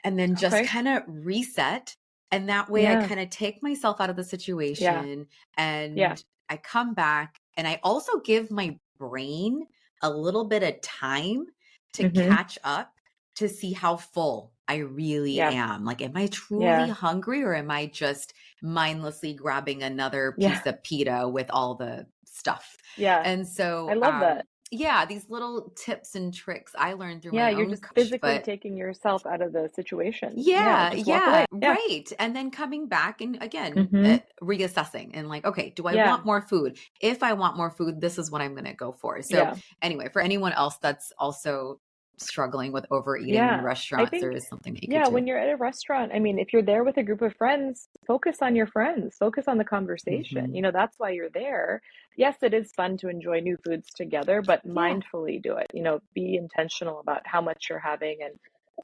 Speaker 1: and then just
Speaker 2: Okay.
Speaker 1: kind of reset. And that way I
Speaker 2: Yeah.
Speaker 1: kind of take myself out of the
Speaker 2: Yeah.
Speaker 1: situation
Speaker 2: Yeah.
Speaker 1: and I come back, and I also give my brain a little bit of time to
Speaker 2: Hmm.
Speaker 1: catch up to see how full I really
Speaker 2: Yeah.
Speaker 1: am. Like, am I truly
Speaker 2: Yeah.
Speaker 1: hungry, or am I just mindlessly grabbing another
Speaker 2: Yeah.
Speaker 1: piece of pita with all the stuff?
Speaker 2: Yeah.
Speaker 1: And
Speaker 2: I
Speaker 1: so,
Speaker 2: love that.
Speaker 1: yeah, these little tips and tricks I learned through
Speaker 2: Yeah.
Speaker 1: my
Speaker 2: You're
Speaker 1: own
Speaker 2: just
Speaker 1: coach,
Speaker 2: physically
Speaker 1: but
Speaker 2: taking yourself out of the situation. Yeah.
Speaker 1: yeah,
Speaker 2: Just walk away.
Speaker 1: yeah,
Speaker 2: Yeah.
Speaker 1: right. And then coming back and again,
Speaker 2: Hmm.
Speaker 1: reassessing and like, okay, do I
Speaker 2: Yeah.
Speaker 1: want more food? If I want more food, this is what I'm going to go for. So,
Speaker 2: Yeah.
Speaker 1: anyway, for anyone else that's also struggling with overeating in
Speaker 2: Yeah. I
Speaker 1: restaurants, there
Speaker 2: think,
Speaker 1: is something that you could
Speaker 2: yeah,
Speaker 1: do.
Speaker 2: when you're at a restaurant, I mean, if you're there with a group of friends, focus on your friends, focus on the conversation.
Speaker 1: Hmm.
Speaker 2: That's why you're there. Yes, it is fun to enjoy new foods together, but
Speaker 1: Yeah,
Speaker 2: mindfully do it. Be intentional about how much you're having. And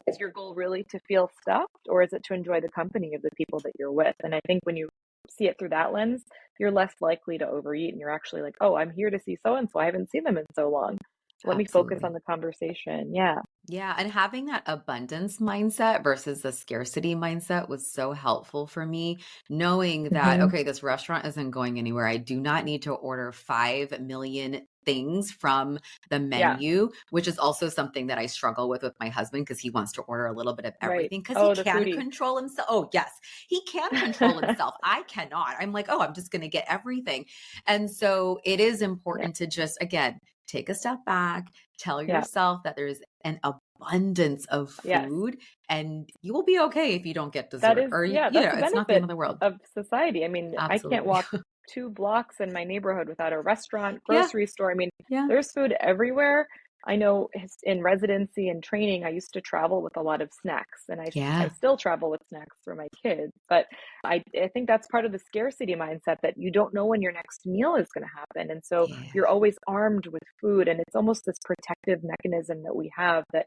Speaker 2: is your goal really to feel stuffed, or is it to enjoy the company of the people that you're with? And I think when you see it through that lens, you're less likely to overeat and you're actually like, oh, I'm here to see so and so. I haven't seen them in so long. Let me focus on
Speaker 1: absolutely.
Speaker 2: the conversation. Yeah.
Speaker 1: Yeah, and having that abundance mindset versus the scarcity mindset was so helpful for me, knowing that,
Speaker 2: Hmm.
Speaker 1: okay, this restaurant isn't going anywhere. I do not need to order 5 million things from the
Speaker 2: Yeah.
Speaker 1: menu, which is also something that I struggle with my husband because he wants to order a little bit of
Speaker 2: Right.
Speaker 1: everything because he
Speaker 2: Oh, the
Speaker 1: can
Speaker 2: foodie.
Speaker 1: control himself. Oh, yes, he can control himself. I cannot. I'm like, oh, I'm just going to get everything. And so it is
Speaker 2: Yeah.
Speaker 1: important to just, again, take a step back, tell
Speaker 2: Yeah.
Speaker 1: yourself that there's an abundance of
Speaker 2: Yes.
Speaker 1: food and you will be okay if you don't get
Speaker 2: That
Speaker 1: dessert
Speaker 2: is,
Speaker 1: or
Speaker 2: yeah, that's the
Speaker 1: it's not the end
Speaker 2: benefit
Speaker 1: of the world.
Speaker 2: of society. I mean, I can't
Speaker 1: Absolutely.
Speaker 2: walk 2 blocks in my neighborhood without a restaurant,
Speaker 1: Yeah.
Speaker 2: grocery store. I mean,
Speaker 1: Yeah.
Speaker 2: there's food everywhere. I know in residency and training, I used to travel with a lot of snacks, and I
Speaker 1: Yeah.
Speaker 2: still travel with snacks for my kids. But I think that's part of the scarcity mindset, that you don't know when your next meal is going to happen. And so
Speaker 1: Yeah.
Speaker 2: you're always armed with food, and it's almost this protective mechanism that we have, that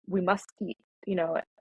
Speaker 2: we must eat.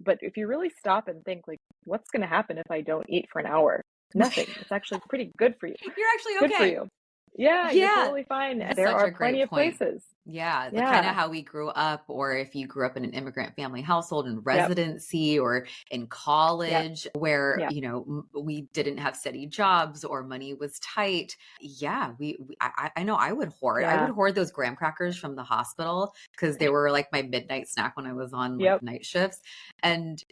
Speaker 2: But if you really stop and think, like, what's going to happen if I don't eat for an hour? Nothing. It's actually pretty good for you.
Speaker 1: You're actually
Speaker 2: Good for
Speaker 1: okay.
Speaker 2: you. Yeah, you're
Speaker 1: Yeah.
Speaker 2: totally fine.
Speaker 1: That's
Speaker 2: There
Speaker 1: such
Speaker 2: are
Speaker 1: a
Speaker 2: plenty
Speaker 1: great
Speaker 2: of
Speaker 1: point.
Speaker 2: places.
Speaker 1: Yeah, the kind of
Speaker 2: Yeah.
Speaker 1: how we grew up, or if you grew up in an immigrant family household in
Speaker 2: Yep.
Speaker 1: residency or in
Speaker 2: Yep.
Speaker 1: college where,
Speaker 2: Yep.
Speaker 1: we didn't have steady jobs or money was tight. Yeah, I know I would hoard. I would
Speaker 2: Yeah.
Speaker 1: hoard those graham crackers from the hospital because they were like my midnight snack when I was on like
Speaker 2: Yep.
Speaker 1: night shifts. And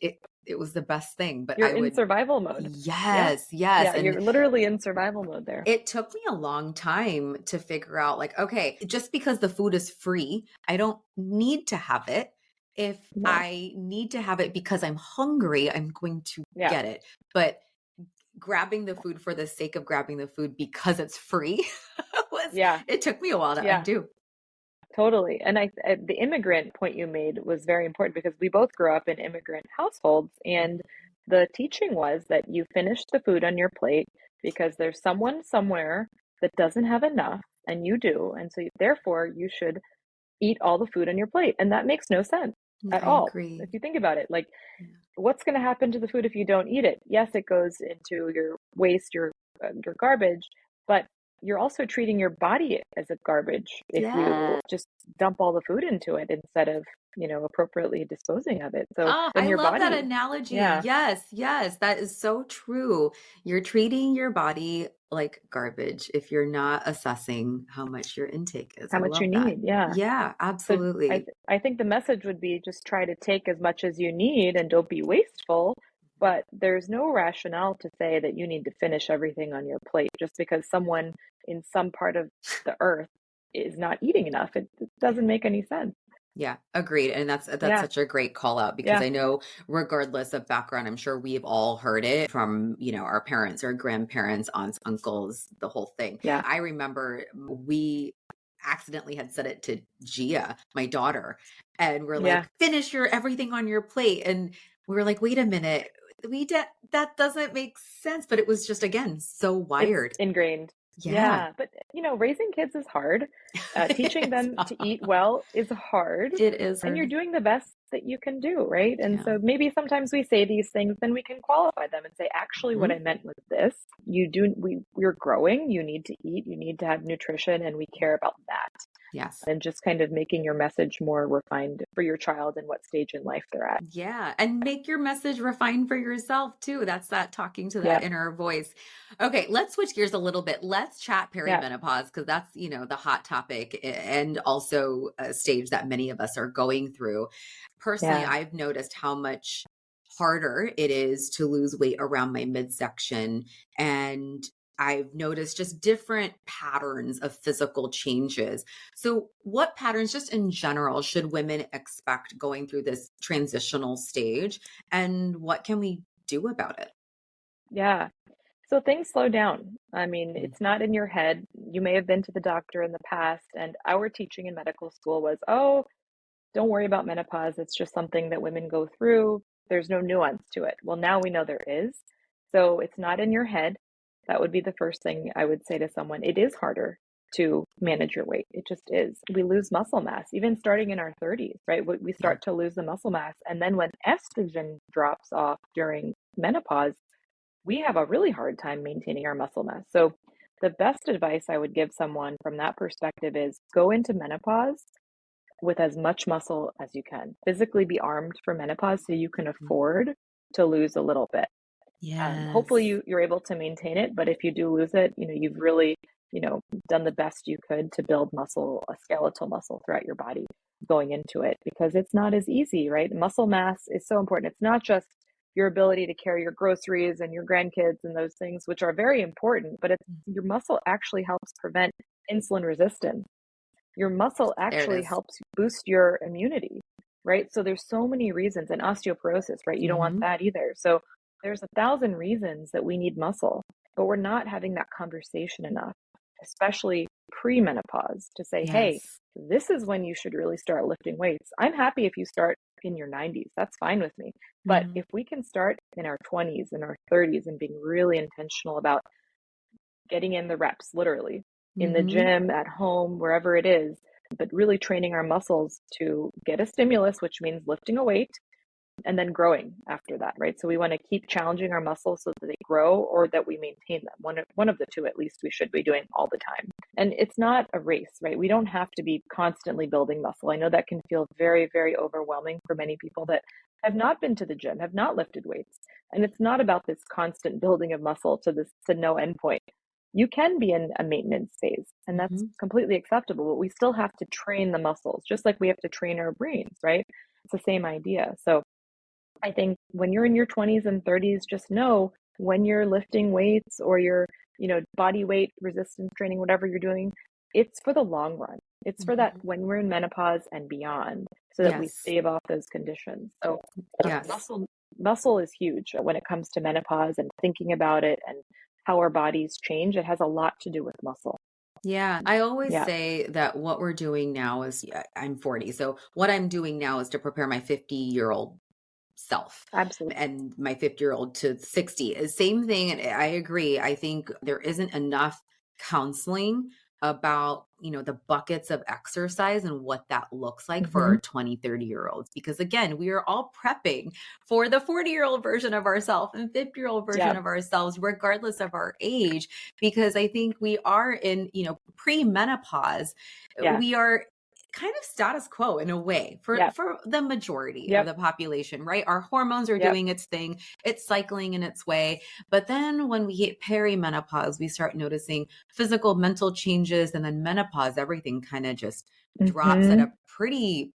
Speaker 1: it was the best thing. But
Speaker 2: You're
Speaker 1: I
Speaker 2: in
Speaker 1: would,
Speaker 2: survival mode. Yeah.
Speaker 1: yes, yes.
Speaker 2: Yeah.
Speaker 1: And
Speaker 2: You're literally in survival mode there.
Speaker 1: it took me a long time to figure out, like, okay, just because the food is free, I don't need to have it. If
Speaker 2: No.
Speaker 1: I need to have it because I'm hungry, I'm going to
Speaker 2: Yeah.
Speaker 1: get it. But grabbing the food for the sake of grabbing the food because it's free
Speaker 2: Yeah.
Speaker 1: it took me a while to
Speaker 2: Yeah.
Speaker 1: undo.
Speaker 2: Totally. And the immigrant point you made was very important, because we both grew up in immigrant households. And the teaching was that you finish the food on your plate because there's someone somewhere that doesn't have enough and you do. And so therefore you should eat all the food on your plate. And that makes no sense at
Speaker 1: I
Speaker 2: all.
Speaker 1: agree.
Speaker 2: If you think about it, like,
Speaker 1: Yeah.
Speaker 2: what's going to happen to the food if you don't eat it? Yes, it goes into your waste, your garbage, but you're also treating your body as a garbage if you
Speaker 1: Yeah.
Speaker 2: just dump all the food into it instead of, appropriately disposing of it. So
Speaker 1: Oh,
Speaker 2: then
Speaker 1: I
Speaker 2: your
Speaker 1: love that
Speaker 2: body,
Speaker 1: analogy.
Speaker 2: yeah,
Speaker 1: Yes, yes, that is so true. You're treating your body like garbage if you're not assessing how much your intake is.
Speaker 2: how
Speaker 1: I
Speaker 2: much you
Speaker 1: love that.
Speaker 2: need. Yeah.
Speaker 1: Yeah,
Speaker 2: So I
Speaker 1: absolutely.
Speaker 2: I think the message would be just try to take as much as you need and don't be wasteful. But there's no rationale to say that you need to finish everything on your plate just because someone in some part of the earth is not eating enough. It doesn't make any sense.
Speaker 1: Yeah, agreed. And that's
Speaker 2: Yeah,
Speaker 1: such a great call out because
Speaker 2: yeah,
Speaker 1: I know regardless of background, I'm sure we've all heard it from, our parents or grandparents, aunts, uncles, the whole thing.
Speaker 2: yeah,
Speaker 1: I remember we accidentally had said it to Gia, my daughter, and we're
Speaker 2: yeah.
Speaker 1: like, finish your everything on your plate. And we were like, wait a minute, that doesn't make sense. But it was just again so
Speaker 2: It's
Speaker 1: wired.
Speaker 2: ingrained.
Speaker 1: Yeah.
Speaker 2: Yeah, but raising kids is hard. Teaching
Speaker 1: It's
Speaker 2: them to eat well is hard,
Speaker 1: it is
Speaker 2: and you're
Speaker 1: hard.
Speaker 2: doing the best that you can do, right? And
Speaker 1: Yeah.
Speaker 2: so maybe sometimes we say these things, then we can qualify them and say, actually, what I
Speaker 1: Mhm.
Speaker 2: meant was this. We're growing. You need to eat. You need to have nutrition, and we care about that.
Speaker 1: Yes.
Speaker 2: And just kind of making your message more refined for your child and what stage in life they're at.
Speaker 1: Yeah, and make your message refined for yourself too. That's that talking to that
Speaker 2: Yep.
Speaker 1: inner voice. Okay, let's switch gears a little bit. Let's chat
Speaker 2: Yeah.
Speaker 1: perimenopause because that's, the hot topic and also a stage that many of us are going through. Personally,
Speaker 2: Yeah.
Speaker 1: I've noticed how much harder it is to lose weight around my midsection, and I've noticed just different patterns of physical changes. So, what patterns, just in general, should women expect going through this transitional stage? And what can we do about it?
Speaker 2: Yeah. So things slow down. I mean,
Speaker 1: Mm.
Speaker 2: it's not in your head. You may have been to the doctor in the past, and our teaching in medical school was, oh, don't worry about menopause. It's just something that women go through. There's no nuance to it. Well, now we know there is. So it's not in your head. That would be the first thing I would say to someone. It is harder to manage your weight. It just is. We lose muscle mass, even starting in our 30s, right? We
Speaker 1: Yeah.
Speaker 2: start to lose the muscle mass. And then when estrogen drops off during menopause, we have a really hard time maintaining our muscle mass. So, the best advice I would give someone from that perspective is go into menopause with as much muscle as you can. Physically be armed for menopause so you can
Speaker 1: Mhm.
Speaker 2: afford to lose a little bit. Hopefully
Speaker 1: Yes.
Speaker 2: you're able to maintain it, but if you do lose it, you've really, you know, done the best you could to build muscle, a skeletal muscle throughout your body going into it because it's not as easy, right? Muscle mass is so important. It's not just your ability to carry your groceries and your grandkids and those things, which are very important, but it's
Speaker 1: Mm.
Speaker 2: your muscle actually helps prevent insulin resistance. Your muscle
Speaker 1: There it
Speaker 2: actually
Speaker 1: is.
Speaker 2: helps boost your immunity, right? So there's so many reasons, and osteoporosis, right? You don't want
Speaker 1: Hmm.
Speaker 2: that either. So there's 1,000 reasons that we need muscle, but we're not having that conversation enough, especially pre-menopause, to say, hey,
Speaker 1: Yes.
Speaker 2: this is when you should really start lifting weights. I'm happy if you start in your 90s. That's fine with me. But
Speaker 1: Hmm.
Speaker 2: if we can start in our 20s and our 30s and being really intentional about getting in the reps, literally, in the
Speaker 1: Hmm.
Speaker 2: gym, at home, wherever it is, but really training our muscles to get a stimulus, which means lifting a weight and then growing after that, right? So we want to keep challenging our muscles so that they grow or that we maintain them. One of the two, at least, we should be doing all the time. And it's not a race, right? We don't have to be constantly building muscle. I know that can feel very, very overwhelming for many people that have not been to the gym, have not lifted weights. And it's not about this constant building of muscle to no end point. You can be in a maintenance phase, and that's
Speaker 1: Hmm.
Speaker 2: completely acceptable, but we still have to train the muscles, just like we have to train our brains, right? It's the same idea. So I think when you're in your 20s and 30s, just know when you're lifting weights or you're, body weight resistance training, whatever you're doing, it's for the long run. It's for that
Speaker 1: Hmm.
Speaker 2: when we're in menopause and beyond, so that we
Speaker 1: Yes.
Speaker 2: stave off those conditions. So
Speaker 1: Yes.
Speaker 2: muscle is huge when it comes to menopause and thinking about it and how our bodies change. It has a lot to do with muscle.
Speaker 1: Yeah, I always
Speaker 2: Yeah,
Speaker 1: say that what we're doing now is, yeah, I'm 40. So what I'm doing now is to prepare my 50-year-old self
Speaker 2: absolutely.
Speaker 1: and my 50-year-old to 60. Same thing. And I agree. I think there isn't enough counseling about, the buckets of exercise and what that looks like for
Speaker 2: Mm-hmm.
Speaker 1: our 20, 30-year-olds. Because again, we are all prepping for the 40-year-old version of ourselves and 50-year-old version
Speaker 2: Yeah.
Speaker 1: of ourselves, regardless of our age. Because I think we are in, pre-menopause.
Speaker 2: Yeah.
Speaker 1: We are kind of status quo in a way
Speaker 2: Yep.
Speaker 1: for the majority of
Speaker 2: Yep.
Speaker 1: the population, right? Our hormones are
Speaker 2: Yep.
Speaker 1: doing its thing. It's cycling in its way. But then when we hit perimenopause, we start noticing physical, mental changes. And then menopause, everything kind of just drops at
Speaker 2: Mm-hmm.
Speaker 1: a pretty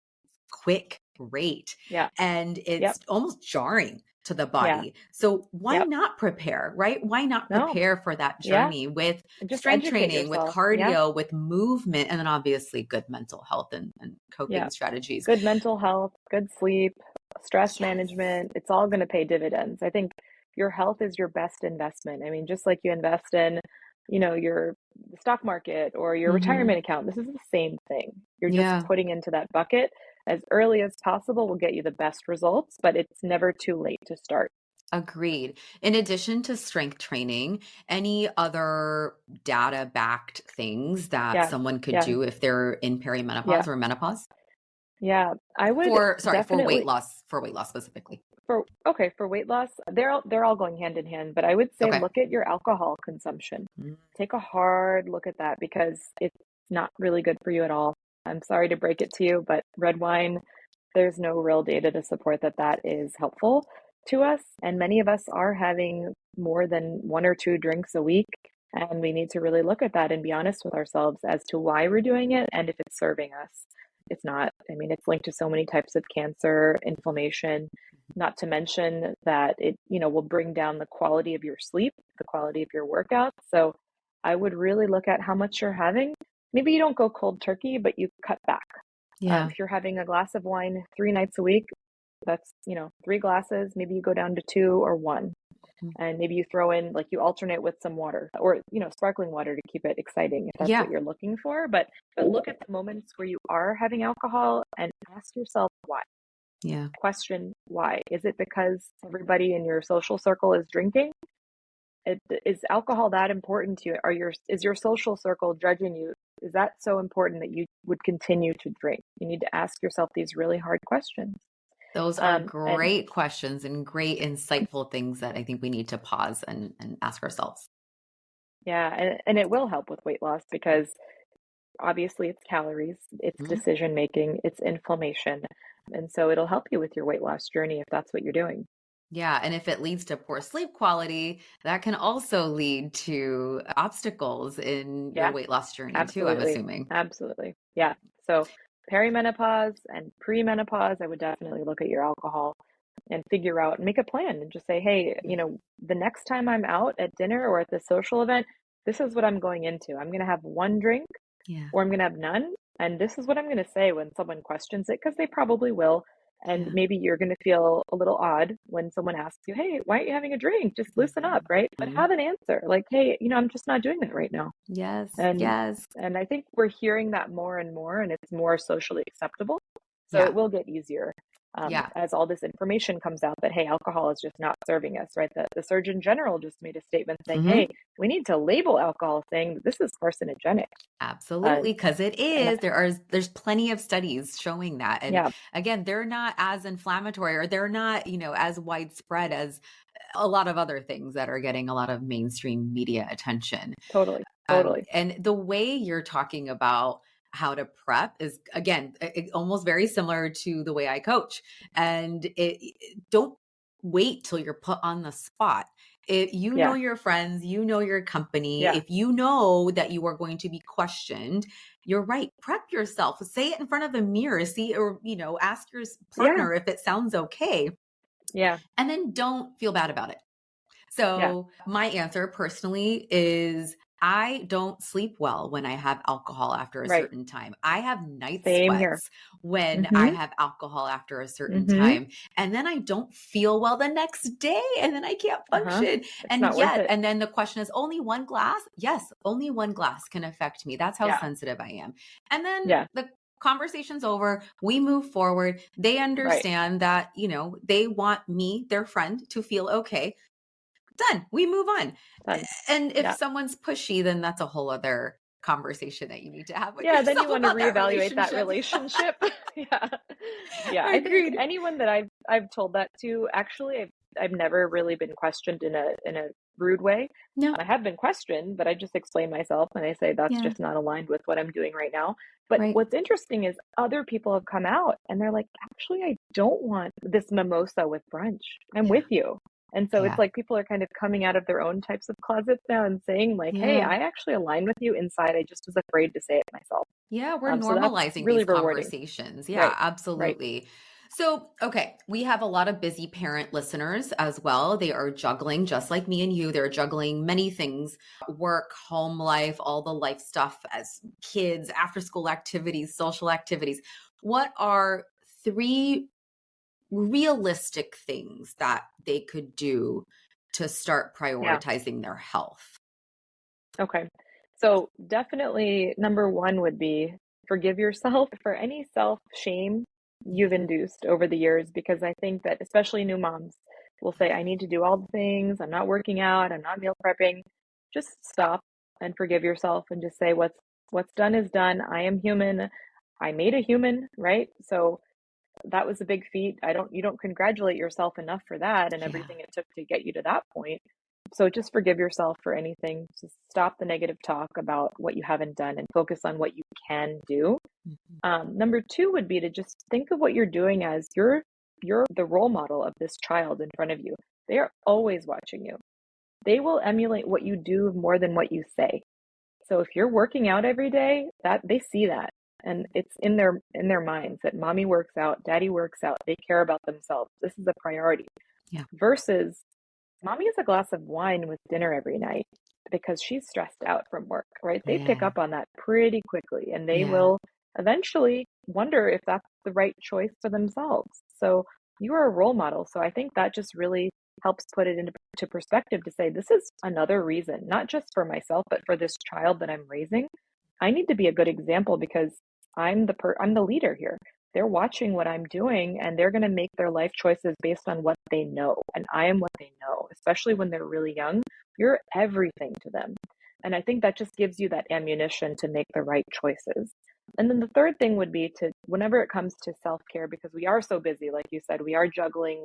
Speaker 1: quick rate.
Speaker 2: Yeah.
Speaker 1: And
Speaker 2: Yep.
Speaker 1: it's almost jarring to the
Speaker 2: Yeah.
Speaker 1: body. So why
Speaker 2: Yep.
Speaker 1: not prepare, right? Why not
Speaker 2: No.
Speaker 1: prepare for that
Speaker 2: Yeah.
Speaker 1: journey with
Speaker 2: And just
Speaker 1: strength
Speaker 2: educate
Speaker 1: training, with
Speaker 2: yourself. Yeah.
Speaker 1: cardio, with movement, and then obviously good mental health and
Speaker 2: Yeah.
Speaker 1: coping strategies?
Speaker 2: Good mental health, good sleep, stress
Speaker 1: Yes.
Speaker 2: management. It's all going to pay dividends. I think your health is your best investment. I mean, just like you invest in, your stock market or your
Speaker 1: Hmm.
Speaker 2: retirement account, this is the same thing. You're just
Speaker 1: Yeah.
Speaker 2: putting into that bucket as early as possible will get you the best results, but it's never too late to start.
Speaker 1: Agreed. In addition to strength training, any other data backed things that
Speaker 2: Yeah.
Speaker 1: someone could
Speaker 2: Yeah.
Speaker 1: do if they're in perimenopause
Speaker 2: Yeah.
Speaker 1: or menopause?
Speaker 2: Yeah. I would
Speaker 1: For weight
Speaker 2: definitely
Speaker 1: loss, specifically.
Speaker 2: for weight loss, they're all going hand in hand, but I would say
Speaker 1: Okay.
Speaker 2: look at your alcohol consumption.
Speaker 1: Mm.
Speaker 2: Take a hard look at that because it's not really good for you at all. I'm sorry to break it to you, but red wine, there's no real data to support that that is helpful to us. And many of us are having more than one or two drinks a week. And we need to really look at that and be honest with ourselves as to why we're doing it and if it's serving us. It's not. I mean, it's linked to so many types of cancer, inflammation, not to mention that it, will bring down the quality of your sleep, the quality of your workouts. So I would really look at how much you're having. Maybe you don't go cold turkey, but you cut back.
Speaker 1: Yeah.
Speaker 2: If you're having a glass of wine 3 nights a week, that's, 3 glasses. Maybe you go down to two or one.
Speaker 1: Mhm.
Speaker 2: And maybe you throw in, like you alternate with some water or, sparkling water to keep it exciting if that's what
Speaker 1: Yeah.
Speaker 2: you're looking for. But look at the moments where you are having alcohol and ask yourself why.
Speaker 1: Yeah.
Speaker 2: Question why. Is it because everybody in your social circle is drinking? Is alcohol that important to you? Is your social circle judging you? Is that so important that you would continue to drink? You need to ask yourself these really hard questions.
Speaker 1: Those are
Speaker 2: And
Speaker 1: great questions and great insightful things that I think we need to pause and ask ourselves.
Speaker 2: yeah, and it will help with weight loss because obviously it's calories, it's
Speaker 1: Mhm.
Speaker 2: decision making, it's inflammation. And so it'll help you with your weight loss journey if that's what you're doing.
Speaker 1: Yeah, and if it leads to poor sleep quality, that can also lead to obstacles in your
Speaker 2: Yeah,
Speaker 1: weight loss journey too, I'm
Speaker 2: absolutely.
Speaker 1: assuming.
Speaker 2: Absolutely. Yeah. So perimenopause and premenopause, I would definitely look at your alcohol and figure out and make a plan and just say, hey, the next time I'm out at dinner or at the social event, this is what I'm going into. I'm going to have one drink
Speaker 1: Yeah.
Speaker 2: or I'm going to have none. And this is what I'm going to say when someone questions it, because they probably will. And
Speaker 1: Yeah.
Speaker 2: maybe you're going to feel a little odd when someone asks you, hey, why aren't you having a drink? Just loosen up, right? But
Speaker 1: Mhm.
Speaker 2: have an answer like, hey, I'm just not doing that right now.
Speaker 1: Yes.
Speaker 2: And
Speaker 1: Yes.
Speaker 2: and I think we're hearing that more and more, and it's more socially acceptable. So
Speaker 1: Yeah.
Speaker 2: it will get easier
Speaker 1: Yeah.
Speaker 2: as all this information comes out that, hey, alcohol is just not serving us, right? The Surgeon General just made a statement saying, hey,
Speaker 1: Mhm.
Speaker 2: we need to label alcohol saying this is carcinogenic. Uh,
Speaker 1: Absolutely, because it
Speaker 2: and
Speaker 1: is. There's plenty of studies showing that. And
Speaker 2: yeah,
Speaker 1: again, they're not as inflammatory or they're not, as widespread as a lot of other things that are getting a lot of mainstream media attention.
Speaker 2: totally, totally.
Speaker 1: And the way you're talking about how to prep is again almost very similar to the way I coach. And don't wait till you're put on the spot. If you know
Speaker 2: Yeah,
Speaker 1: your friends, you know your company,
Speaker 2: yeah,
Speaker 1: if you know that you are going to be questioned, you're right. Prep yourself. Say it in front of a mirror. See, or ask your
Speaker 2: yeah,
Speaker 1: partner if it sounds okay,
Speaker 2: yeah,
Speaker 1: and then don't feel bad about it.
Speaker 2: yeah.
Speaker 1: So, my answer personally is I don't sleep well when I have alcohol after a
Speaker 2: Right.
Speaker 1: certain time. I have night
Speaker 2: Same here.
Speaker 1: sweats when I
Speaker 2: Mm-hmm.
Speaker 1: have alcohol after a certain
Speaker 2: Mm-hmm.
Speaker 1: time. And then I don't feel well the next day and then I can't
Speaker 2: Uh-huh.
Speaker 1: function.
Speaker 2: It's
Speaker 1: And
Speaker 2: not worth
Speaker 1: yet,
Speaker 2: it.
Speaker 1: and then the question is only one glass? Yes, only one glass can affect me. That's how
Speaker 2: Yeah.
Speaker 1: sensitive I am. And then
Speaker 2: Yeah.
Speaker 1: the conversation's over. We move forward. They
Speaker 2: Right.
Speaker 1: understand that, they want me, their friend, to feel okay. Done. We move on.
Speaker 2: Done.
Speaker 1: And if
Speaker 2: Yeah.
Speaker 1: someone's pushy, then that's a whole other conversation that you need to have with
Speaker 2: Yeah, then you
Speaker 1: yourself
Speaker 2: want to
Speaker 1: about that
Speaker 2: reevaluate that
Speaker 1: relationship.
Speaker 2: relationship. Yeah. Yeah, I think
Speaker 1: Agreed.
Speaker 2: anyone that I've told that to, actually, I've never really been questioned in a rude way.
Speaker 1: No.
Speaker 2: I have been questioned, but I just explain myself and I say that's
Speaker 1: Yeah.
Speaker 2: just not aligned with what I'm doing right now. But
Speaker 1: Right.
Speaker 2: what's interesting is other people have come out and they're like, actually, I don't want this mimosa with brunch. I'm
Speaker 1: Yeah.
Speaker 2: with you. And so it's
Speaker 1: Yeah.
Speaker 2: like people are kind of coming out of their own types of closets now and saying like, hey,
Speaker 1: Yeah.
Speaker 2: I actually align with you inside. I just was afraid to say it myself.
Speaker 1: Yeah, we're
Speaker 2: So that's
Speaker 1: normalizing
Speaker 2: really
Speaker 1: these
Speaker 2: rewarding.
Speaker 1: conversations. Yeah,
Speaker 2: Right. Right.
Speaker 1: absolutely. So, okay, we have a lot of busy parent listeners as well. They are juggling, just like me and you. They're juggling many things: work, home life, all the life stuff as kids, after school activities, social activities. What are three realistic things that they could do to start
Speaker 2: Yeah.
Speaker 1: prioritizing their health?
Speaker 2: Okay. So definitely number one would be forgive yourself for any self shame you've
Speaker 1: Yeah.
Speaker 2: induced over the years, because I think that especially new moms will say, I need to do all the things. I'm not working out. I'm not meal prepping. Just stop and forgive yourself and just say what's done is done. I am human. I made a human, right? So that was a big feat. You don't congratulate yourself enough for that and
Speaker 1: Yeah.
Speaker 2: everything it took to get you to that point. So just forgive yourself for anything. Just stop the negative talk about what you haven't done and focus on what you can do.
Speaker 1: Mhm.
Speaker 2: Number two would be to just think of what you're doing as you're the role model of this child in front of you. They are always watching you. They will emulate what you do more than what you say. So if you're working out every day, that they see that, and it's in their minds that mommy works out, daddy works out, they care about themselves. This is a priority.
Speaker 1: Yeah.
Speaker 2: Versus mommy has a glass of wine with dinner every night because she's stressed out from work, right? They pick
Speaker 1: Yeah.
Speaker 2: up on that pretty quickly and they
Speaker 1: Yeah.
Speaker 2: will eventually wonder if that's the right choice for themselves. So you are a role model. So I think that just really helps put it into perspective to say, this is another reason, not just for myself, but for this child that I'm raising. I need to be a good example because I'm the leader here. They're watching what I'm doing and they're going to make their life choices based on what they know. And I am what they know, especially when they're really young. You're everything to them. And I think that just gives you that ammunition to make the right choices. And then the third thing would be to, whenever it comes to self care, because we are so busy, like you said, we are juggling,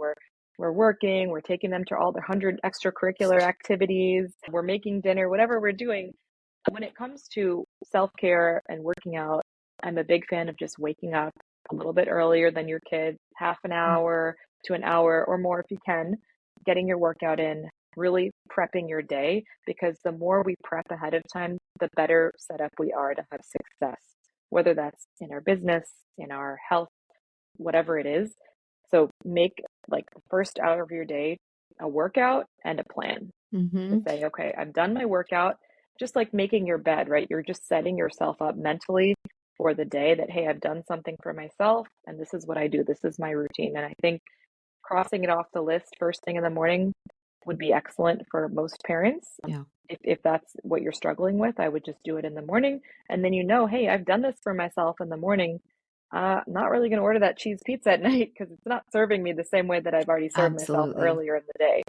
Speaker 2: we're working, we're taking them to all the 100 extracurricular activities, we're making dinner, whatever we're doing. When it comes to self care and working out, I'm a big fan of just waking up a little bit earlier than your kids, half an
Speaker 1: Mm.
Speaker 2: hour to an hour or more if you can, getting your workout in, really prepping your day, because the more we prep ahead of time, the better set up we are to have success, whether that's in our business, in our health, whatever it is. So make like the first hour of your day a workout and a plan to
Speaker 1: Mhm.
Speaker 2: say, okay, I've done my workout, just like making your bed, right? You're just setting yourself up mentally for the day that, hey, I've done something for myself and this is what I do. This is my routine. And I think crossing it off the list first thing in the morning would be excellent for most parents.
Speaker 1: Yeah.
Speaker 2: If that's what you're struggling with, I would just do it in the morning. And then, hey, I've done this for myself in the morning. I'm not really going to order that cheese pizza at night because it's not serving me the same way that I've already served myself
Speaker 1: Absolutely.
Speaker 2: earlier in the day.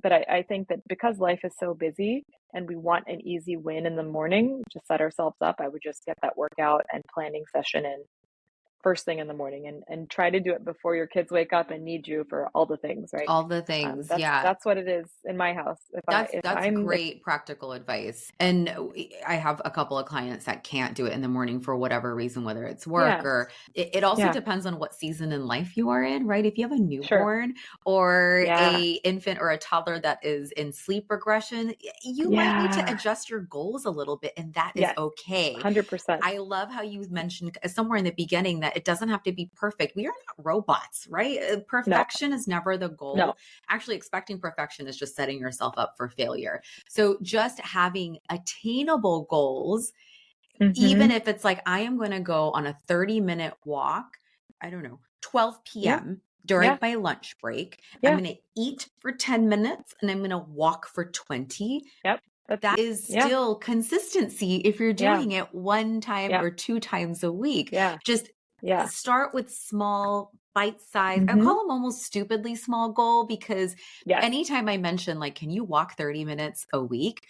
Speaker 2: But I think that because life is so busy and we want an easy win in the morning to set ourselves up, I would just get that workout and planning session in first thing in the morning and try to do it before your kids wake up and need you for all the things, right?
Speaker 1: All the things. Yeah.
Speaker 2: That's what it is in my house. If
Speaker 1: That's
Speaker 2: I'm if
Speaker 1: great practical advice. And I have a couple of clients that can't do it in the morning for whatever reason, whether it's work
Speaker 2: yeah,
Speaker 1: or it also
Speaker 2: yeah,
Speaker 1: depends on what season in life you are in, right? If you have a
Speaker 2: sure.
Speaker 1: newborn or
Speaker 2: Yeah,
Speaker 1: a infant or a toddler that is in sleep regression, you might need to
Speaker 2: yeah,
Speaker 1: adjust your goals a little bit, and that is
Speaker 2: yes,
Speaker 1: okay.
Speaker 2: 100%.
Speaker 1: I love how you mentioned somewhere in the beginning that it doesn't have to be perfect. We are not robots, right?
Speaker 2: No,
Speaker 1: Perfection is never the
Speaker 2: no.
Speaker 1: goal. Actually, expecting perfection is just setting yourself up for failure. So, just having attainable goals, even
Speaker 2: Hmm.
Speaker 1: if it's like, I am going to go on a 30-minute walk, I don't know, 12
Speaker 2: Yeah,
Speaker 1: p.m. during
Speaker 2: yeah,
Speaker 1: my lunch break. I'm
Speaker 2: yeah,
Speaker 1: going to eat for 10 minutes and I'm going to walk for 20.
Speaker 2: yep. That's
Speaker 1: That is
Speaker 2: yeah,
Speaker 1: still consistency if you're
Speaker 2: yeah,
Speaker 1: doing it one time
Speaker 2: yeah,
Speaker 1: or two times a week.
Speaker 2: yeah,
Speaker 1: Just
Speaker 2: yeah.
Speaker 1: start with small bite size. I
Speaker 2: Hmm.
Speaker 1: call them almost stupidly small goal because
Speaker 2: Yes.
Speaker 1: anytime I mention like, can you walk 30 minutes a week?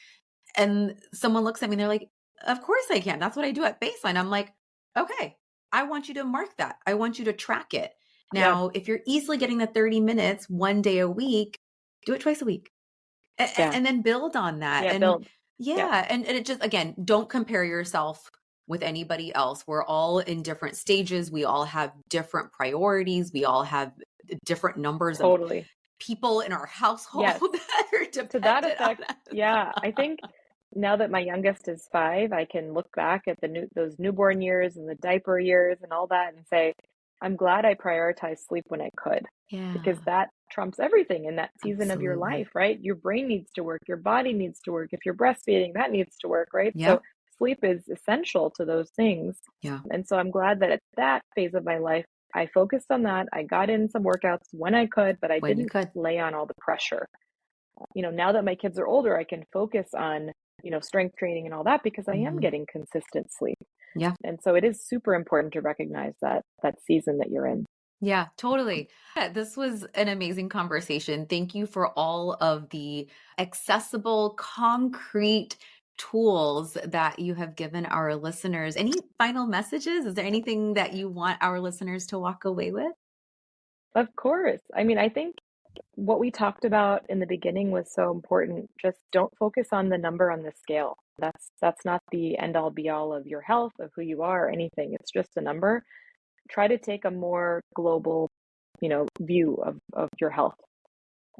Speaker 1: And someone looks at me and they're like, Of course I can. That's what I do at baseline. I'm like, okay, I want you to mark that. I want you to track it.
Speaker 2: Yeah,
Speaker 1: Now, if you're easily getting the 30 minutes one day a week, do it twice a week.
Speaker 2: yeah,
Speaker 1: And then build on that.
Speaker 2: yeah,
Speaker 1: And
Speaker 2: build. Yeah,
Speaker 1: yeah, and it just, again, don't compare yourself with anybody else. We're all in different stages. We all have different priorities. We all have different numbers of
Speaker 2: totally.
Speaker 1: people in our household
Speaker 2: Yes.
Speaker 1: that are
Speaker 2: To that
Speaker 1: dependent on
Speaker 2: effect, yeah, I think now that my youngest is 5, I can look back at those newborn years and the diaper years and all that and say, I'm glad I prioritized sleep when I could, because
Speaker 1: Yeah,
Speaker 2: that trumps everything in that season of your life,
Speaker 1: absolutely.
Speaker 2: right? Your brain needs to work, your body needs to work. If you're breastfeeding, that needs to work, right?
Speaker 1: Yeah,
Speaker 2: So sleep is essential to those things.
Speaker 1: yeah.
Speaker 2: And so I'm glad that at that phase of my life, I focused on that. I got in some workouts when I could, but I
Speaker 1: When you
Speaker 2: didn't
Speaker 1: could.
Speaker 2: lay on all the pressure. Now that my kids are older, I can focus on, strength training and all that because I am
Speaker 1: Mhm.
Speaker 2: getting consistent sleep.
Speaker 1: Yeah.
Speaker 2: And so it is super important to recognize that season that you're in.
Speaker 1: Yeah, totally. Yeah, this was an amazing conversation. Thank you for all of the accessible, concrete tools that you have given our listeners. Any final messages? Is there anything that you want our listeners to walk away with?
Speaker 2: Of course. I mean, I think what we talked about in the beginning was so important. Just don't focus on the number on the scale. That's not the end all be all of your health, of who you are, or anything. It's just a number. Try to take a more global, view of your health.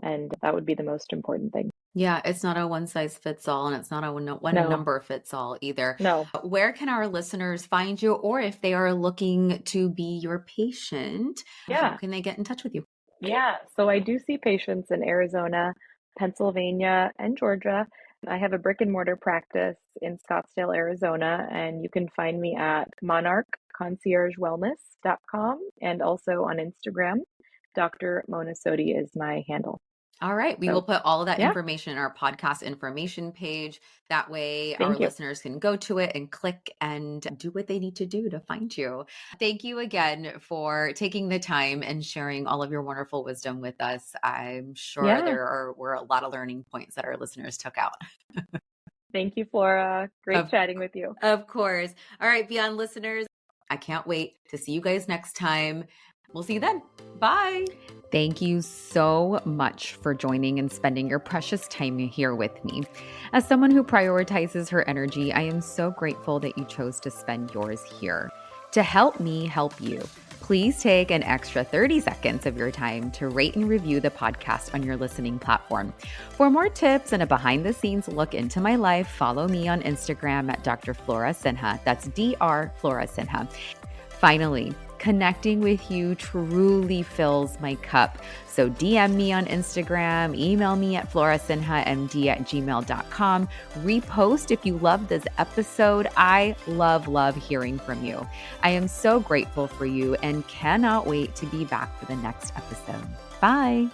Speaker 2: And that would be the most important thing.
Speaker 1: Yeah, it's not a one size fits all, and it's not a one
Speaker 2: No,
Speaker 1: number fits all either.
Speaker 2: no.
Speaker 1: Where can our listeners find you, or if they are looking to be your patient, how
Speaker 2: Yeah.
Speaker 1: can they get in touch with you?
Speaker 2: Yeah, so I do see patients in Arizona, Pennsylvania, and Georgia. I have a brick and mortar practice in Scottsdale, Arizona, and you can find me at monarchconciergewellness.com and also on Instagram. Dr. Mona Sodhi is my handle.
Speaker 1: All right. We will
Speaker 2: So,
Speaker 1: put all of that
Speaker 2: yeah,
Speaker 1: information in our podcast information page. That way, our
Speaker 2: thank you.
Speaker 1: listeners can go to it and click and do what they need to do to find you. Thank you again for taking the time and sharing all of your wonderful wisdom with us. I'm sure
Speaker 2: Yeah,
Speaker 1: there were a lot of learning points that our listeners took out.
Speaker 2: thank you, Flora. Great
Speaker 1: Of,
Speaker 2: chatting with you.
Speaker 1: of course. All right, Beyond listeners, I can't wait to see you guys next time. We'll see you then. Bye. Thank you so much for joining and spending your precious time here with me. As someone who prioritizes her energy, I am so grateful that you chose to spend yours here. To help me help you, please take an extra 30 seconds of your time to rate and review the podcast on your listening platform. For more tips and a behind the scenes look into my life, follow me on Instagram at Dr. Flora Sinha. That's Dr. Flora Sinha. Finally, connecting with you truly fills my cup. So DM me on Instagram, email me at florasinhamd@gmail.com, repost if you love this episode. I love hearing from you. I am so grateful for you and cannot wait to be back for the next episode. Bye.